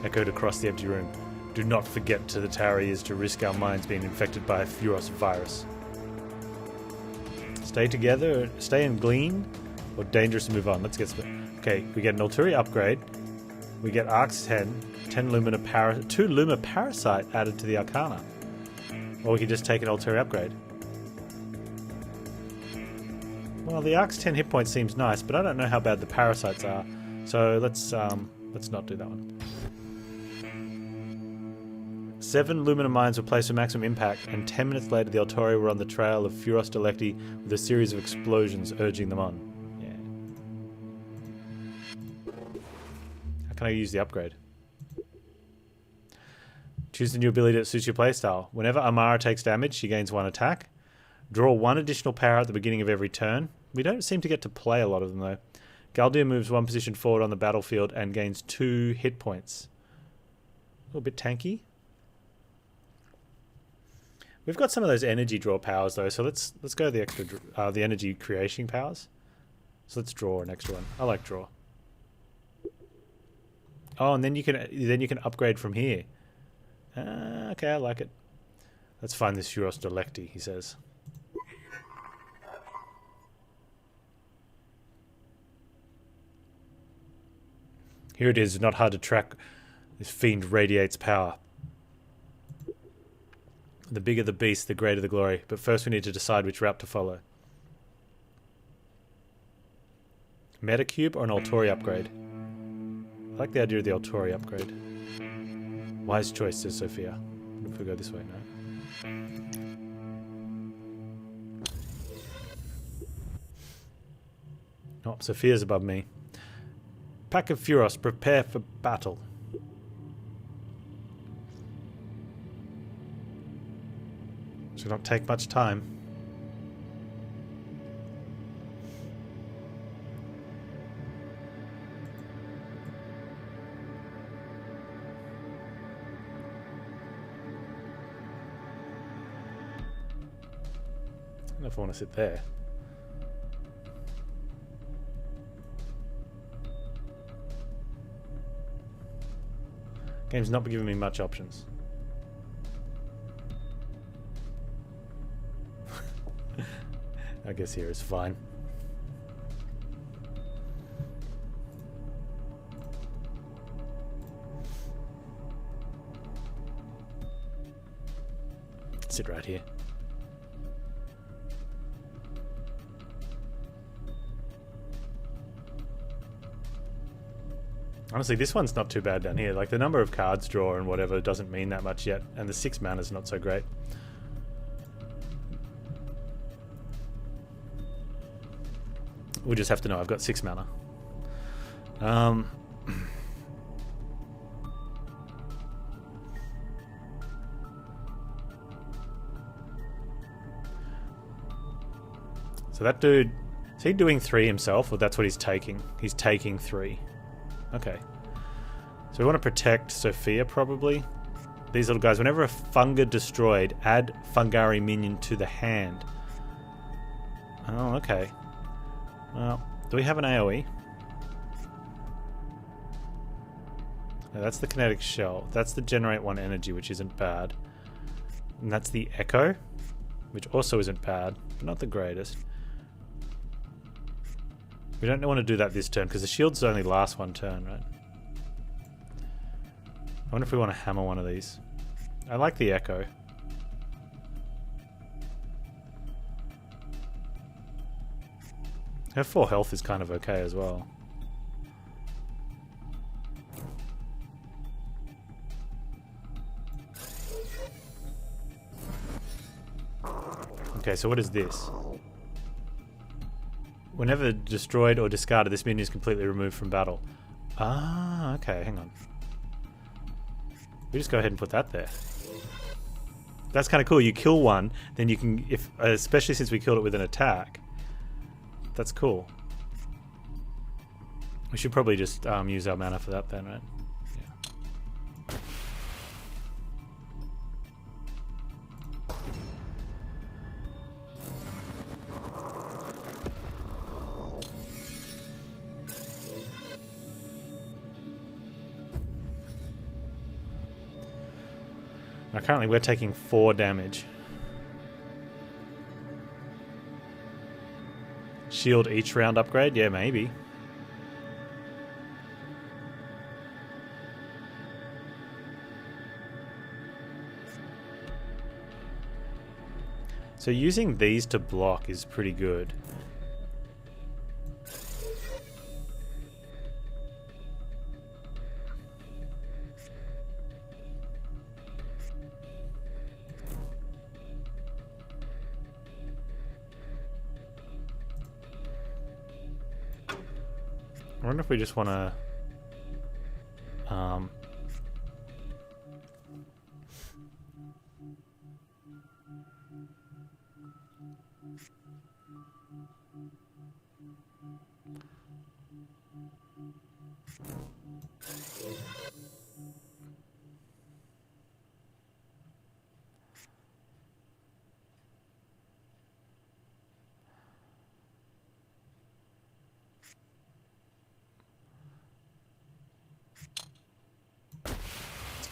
echoed across the empty room. Do not forget to the Tari is to risk our minds being infected by a Furos virus. Stay together, stay and glean, or dangerous to move on. Let's get started. Okay, we get an Alturi upgrade. We get Arcs 10 Lumina 2 Luma Parasite added to the Arcana. Or we could just take an Alturi upgrade. Well, the Arcs 10 hit points seems nice, but I don't know how bad the Parasites are. So let's not do that one. 7 Lumina mines were placed for maximum impact, and 10 minutes later the Autori were on the trail of Furos Delecti with a series of explosions urging them on. Yeah. How can I use the upgrade? Choose the new ability that suits your playstyle. Whenever Amara takes damage, she gains 1 attack. Draw 1 additional power at the beginning of every turn. We don't seem to get to play a lot of them though. Galdia moves 1 position forward on the battlefield and gains 2 hit points. A little bit tanky. We've got some of those energy draw powers though, so let's go the extra the energy creation powers. So let's draw an extra one. I like draw. Oh, and then you can upgrade from here. Okay, I like it. Let's find this Furos Delecti, he says. Here it is, not hard to track. This fiend radiates power. The bigger the beast, the greater the glory. But first we need to decide which route to follow. Metacube or an Altori upgrade? I like the idea of the Altori upgrade. Wise choice, says Sophia. What if we go this way now? Oh, Sophia's above me. Pack of Furos, prepare for battle. Should not take much time. I don't know if I want to sit there. Game's not giving me much options. I guess here is fine. Sit right here. Honestly, this one's not too bad down here. Like, the number of cards draw and whatever doesn't mean that much yet. And the 6 mana's not so great. We'll just have to know I've got 6 mana. So that dude... Is he doing 3 himself, or that's what he's taking? He's taking 3. Okay. So we want to protect Sophia, probably. These little guys. Whenever a Funga destroyed, add Fungari minion to the hand. Oh, okay. Well, do we have an AoE? No, that's the kinetic shell. That's the generate 1 energy, which isn't bad. And that's the echo, which also isn't bad, but not the greatest. We don't want to do that this turn, because the shields only last 1 turn, right? I wonder if we want to hammer one of these. I like the echo. Her 4 health is kind of okay as well. Okay, so what is this? Whenever destroyed or discarded, this minion is completely removed from battle. Ah, okay, hang on. We just go ahead and put that there. That's kind of cool. You kill one, then you can, if especially since we killed it with an attack. That's cool. We should probably just use our mana for that then, right? Yeah. Now currently we're taking 4 damage. Shield each round upgrade? Yeah, maybe. So using these to block is pretty good. I wonder if we just want to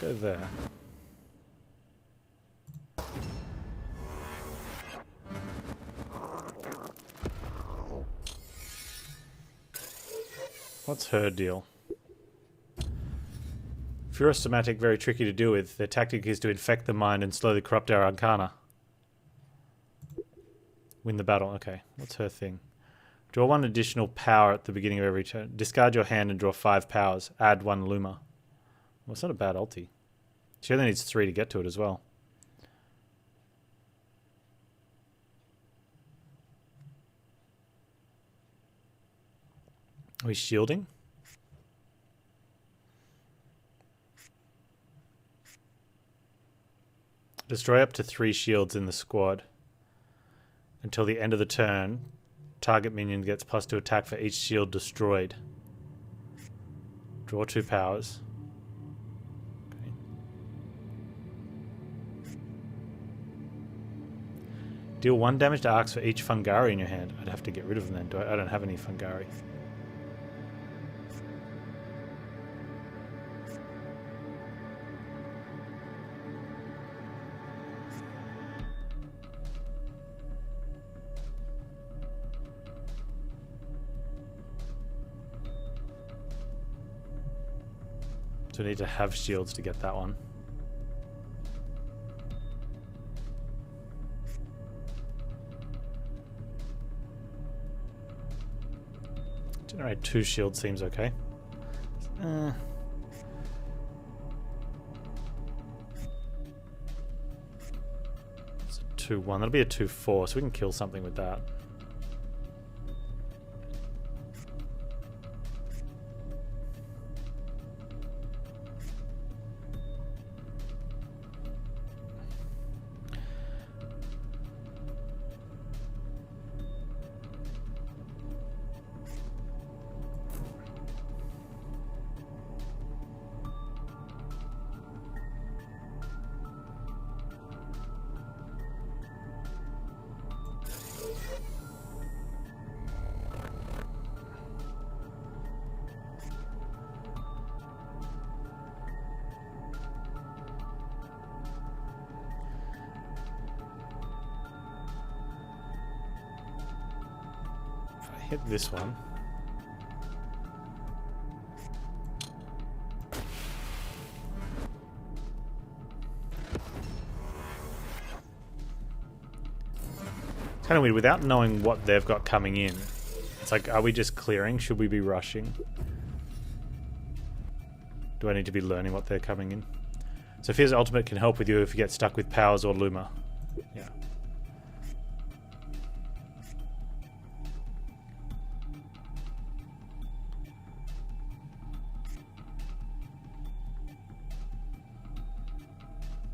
go there. What's her deal? Furosomatic, very tricky to deal with. Their tactic is to infect the mind and slowly corrupt our arcana. Win the battle. Okay, what's her thing? Draw 1 additional power at the beginning of every turn. Discard your hand and draw 5 powers. Add 1 Luma. Well, it's not a bad ulti. She only needs 3 to get to it as well. Are we shielding? Destroy up to 3 shields in the squad. Until the end of the turn, target minion gets +2 attack for each shield destroyed. Draw 2 powers. Okay. Deal 1 damage to arcs for each Fungari in your hand. I'd have to get rid of them then. I don't have any Fungari. So we need to have shields to get that one. Generate 2 shields seems okay. It's a 2-1. That'll be a 2-4, so we can kill something with that. Hit this one. It's kind of weird without knowing what they've got coming in. It's like, are we just clearing? Should we be rushing? Do I need to be learning what they're coming in? Sophia's ultimate can help with you if you get stuck with powers or Luma. Yeah.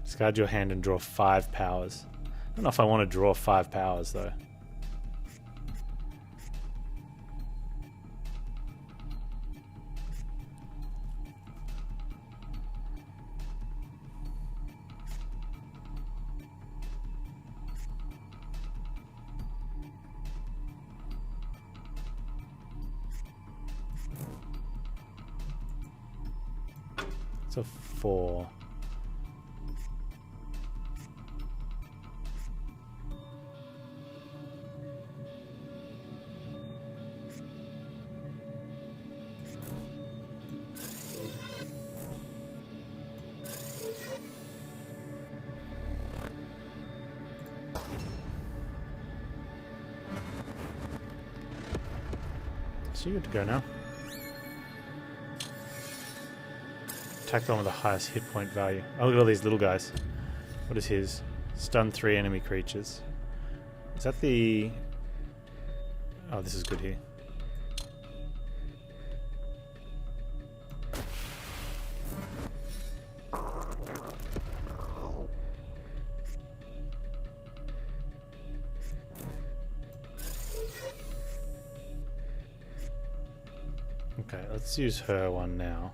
Discard your hand and draw 5 powers. I don't know if I want to draw 5 powers though. It's a 4. So you're good to go now. Attack the one with the highest hit point value. Oh, look at all these little guys. What is his? Stun 3 enemy creatures. Is that the... Oh, this is good here. Okay, let's use her one now.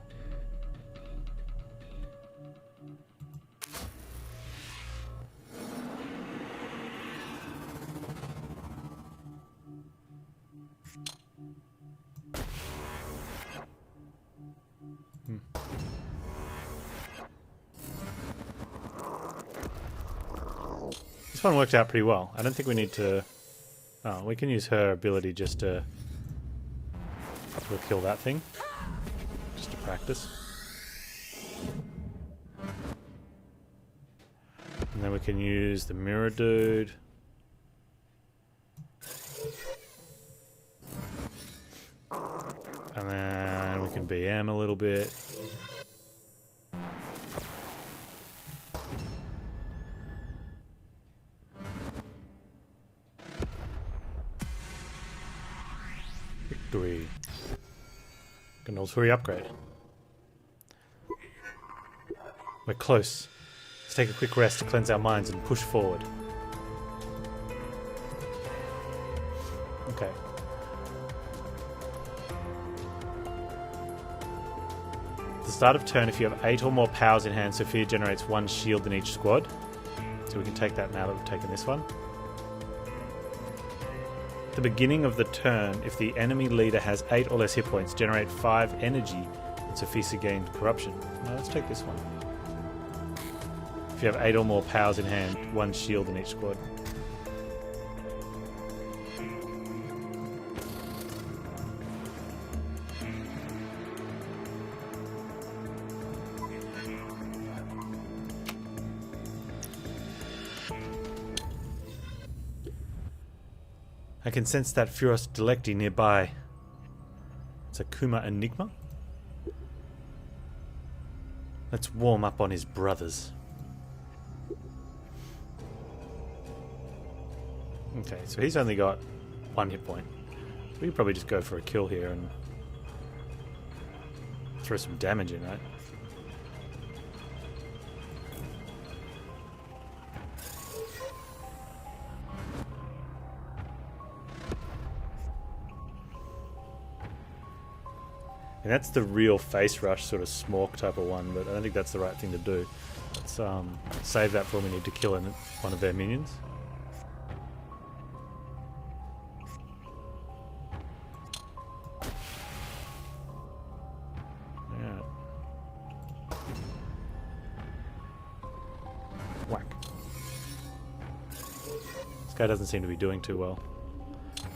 This one worked out pretty well. I don't think we need to... Oh, we can use her ability just to... We'll kill that thing. Just to practice. And then we can use the mirror dude. And then we can BM a little bit. Victory. An Ulturi upgrade. We're close. Let's take a quick rest to cleanse our minds and push forward. Okay. At the start of turn, if you have 8 or more powers in hand, Sophia generates 1 shield in each squad. So we can take that now that we've taken this one. At the beginning of the turn, if the enemy leader has 8 or less hit points, generate 5 energy and Sophia gained corruption. Now let's take this one. If you have 8 or more powers in hand, 1 shield in each squad. I can sense that Furos Delecti nearby. It's a Kuma Enigma? Let's warm up on his brothers. Okay, so he's only got 1 hit point. We could probably just go for a kill here and throw some damage in, right? And that's the real face rush sort of smork type of one, but I don't think that's the right thing to do. Let's save that for when we need to kill one of their minions. Yeah. Whack. This guy doesn't seem to be doing too well.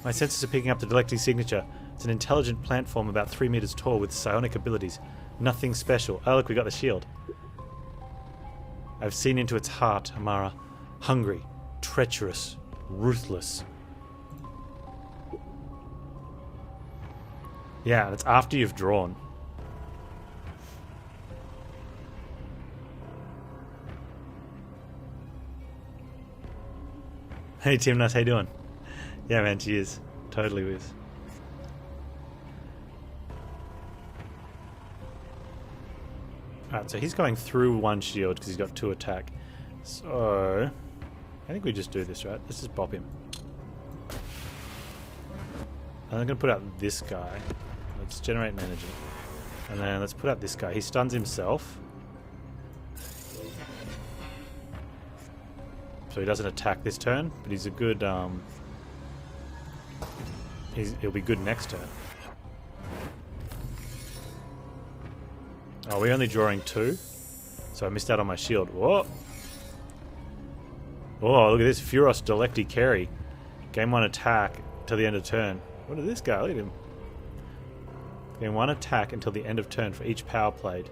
My senses are picking up the Delecti signature. It's an intelligent plant form about 3 meters tall with psionic abilities. Nothing special. Oh look, we got the shield. I've seen into its heart, Amara. Hungry, treacherous, ruthless. Yeah, that's after you've drawn. Hey Timnut, how you doing? Yeah man, she is. Totally is. Alright, so he's going through 1 shield because he's got 2 attack. So I think we just do this, right? Let's just bop him. And I'm going to put out this guy. Let's generate an energy. And then let's put out this guy. He stuns himself. So he doesn't attack this turn, but he's a good... he'll be good next turn. Oh, we're only drawing 2. So I missed out on my shield. Whoa! Oh, look at this. Furos Delecti carry. Gain 1 attack till the end of turn. What is this guy? Look at him. Gain 1 attack until the end of turn for each power played.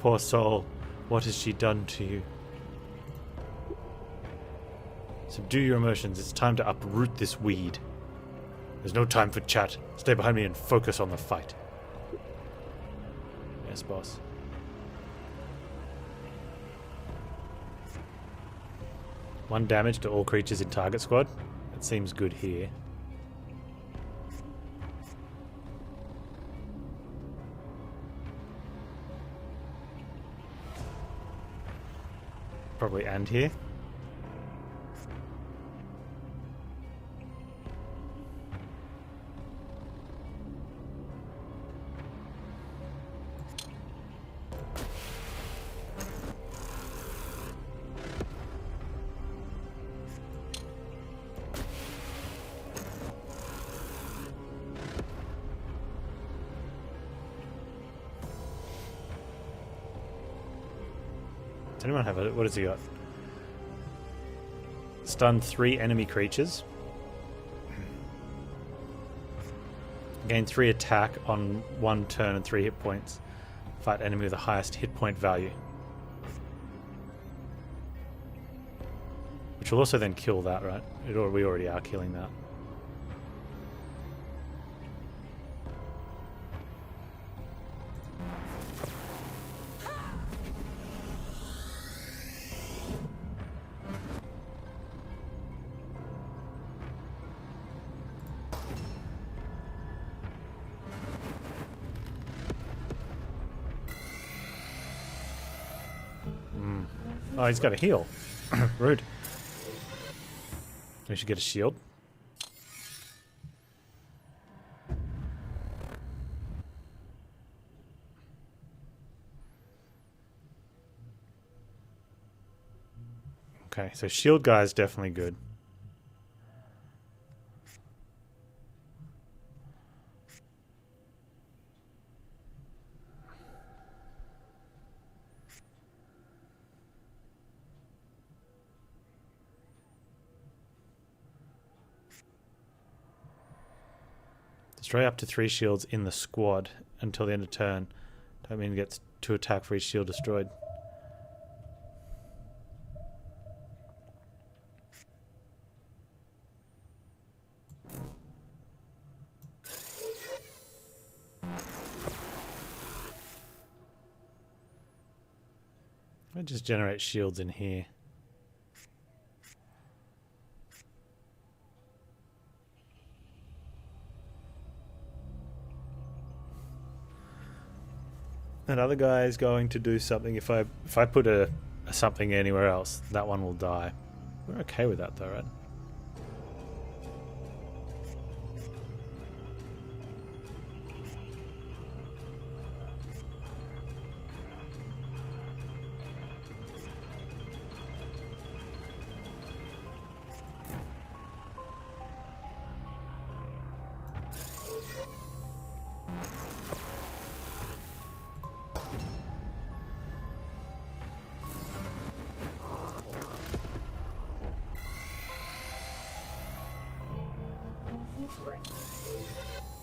Poor soul. What has she done to you? Subdue your emotions. It's time to uproot this weed. There's no time for chat. Stay behind me and focus on the fight. Yes, boss. One damage to all creatures in target squad. That seems good here. Probably and here. Does anyone have it? What has he got? Stun 3 enemy creatures. Gain 3 attack on 1 turn and 3 hit points. Fight enemy with the highest hit point value. Which will also then kill that, right? We already are killing that. Oh, he's got a heal. Rude. We should get a shield. Okay, so shield guy is definitely good. Destroy up to 3 shields in the squad until the end of turn. That means it gets 2 attack for each shield destroyed. I just generate shields in here. That other guy is going to do something. If I put a something anywhere else, that one will die. We're okay with that though, right?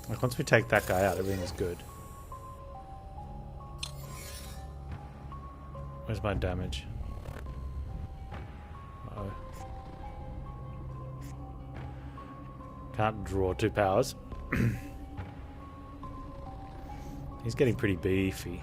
Like once we take that guy out, everything is good. Where's my damage? Uh-oh. Can't draw 2 powers. He's getting pretty beefy.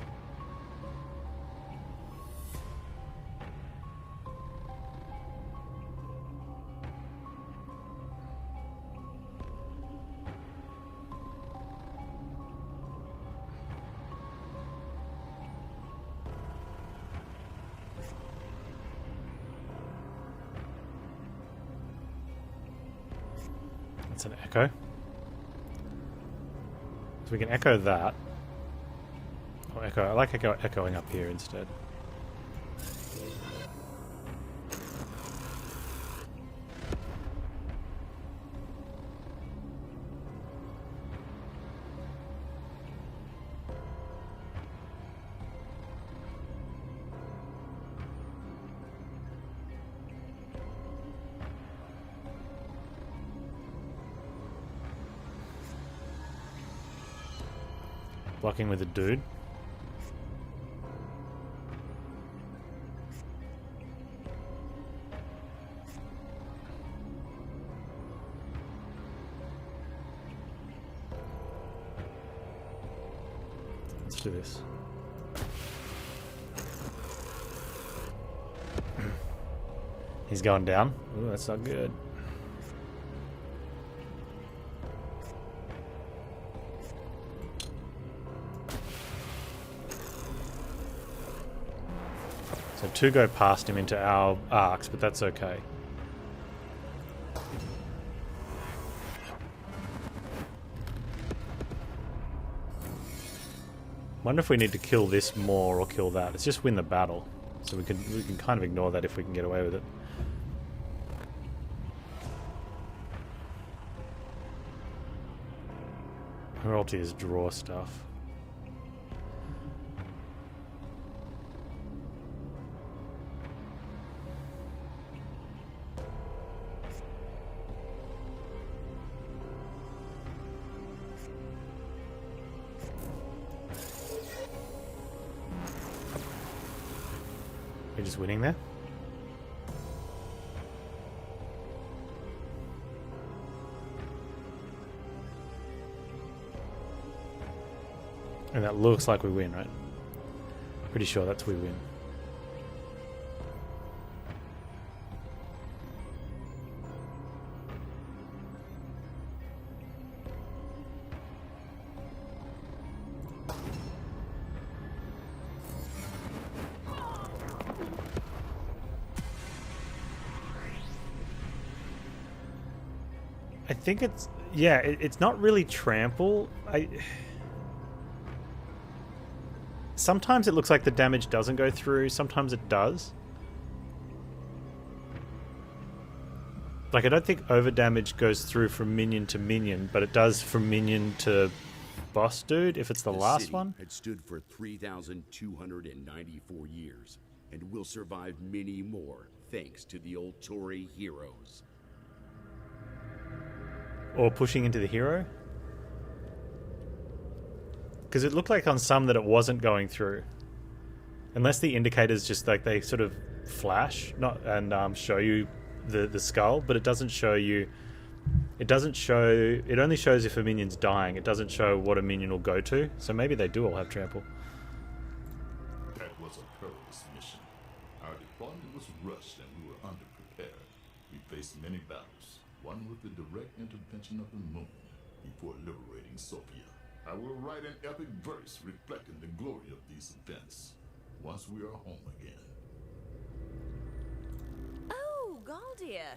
That's an echo. So we can echo that. Or echo. I like echoing up here instead. Blocking with a dude. Let's do this. He's going down. Ooh, that's not good. So 2 go past him into our arcs, but that's okay. Wonder if we need to kill this more or kill that. Let's just win the battle. So we can kind of ignore that if we can get away with it. Her ulti is draw stuff. We're just winning there. that looks like we win, right? Pretty sure that's we win. I think it's, yeah, it's not really trample. Sometimes it looks like the damage doesn't go through, sometimes it does. Like, I don't think over damage goes through from minion to minion, but it does from minion to boss dude if it's the last city one. Had stood for 3,294 years and will survive many more thanks to the old Tory heroes. Or pushing into the hero. Because it looked like on some that it wasn't going through. Unless the indicators just like they sort of flash and show you the skull, but it doesn't show you. It doesn't show. It only shows if a minion's dying. It doesn't show what a minion will go to. So maybe they do all have trample. That was a perilous mission. Our deployment was rushed and we were underprepared. We faced many battles, one with the direct intervention of the moon before liberating Sophia. I will write an epic verse reflecting the glory of these events once we are home again. Oh, Galdir.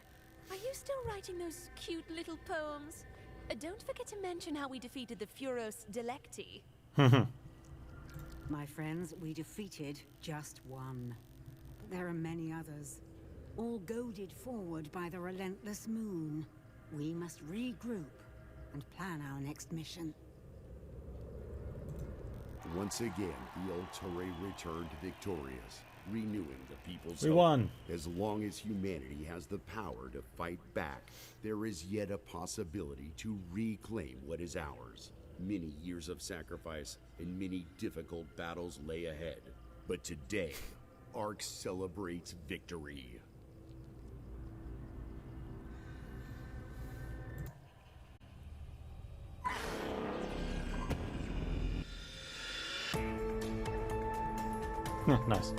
Are you still writing those cute little poems? Don't forget to mention how we defeated the Furos Delecti. My friends, we defeated just one. But there are many others, all goaded forward by the relentless moon. We must regroup and plan our next mission. Once again, the old Tory returned victorious, renewing the people's We hope. won. As long as humanity has the power to fight back, there is yet a possibility to reclaim what is ours. Many years of sacrifice and many difficult battles lay ahead. But today, Ark celebrates victory. Nice.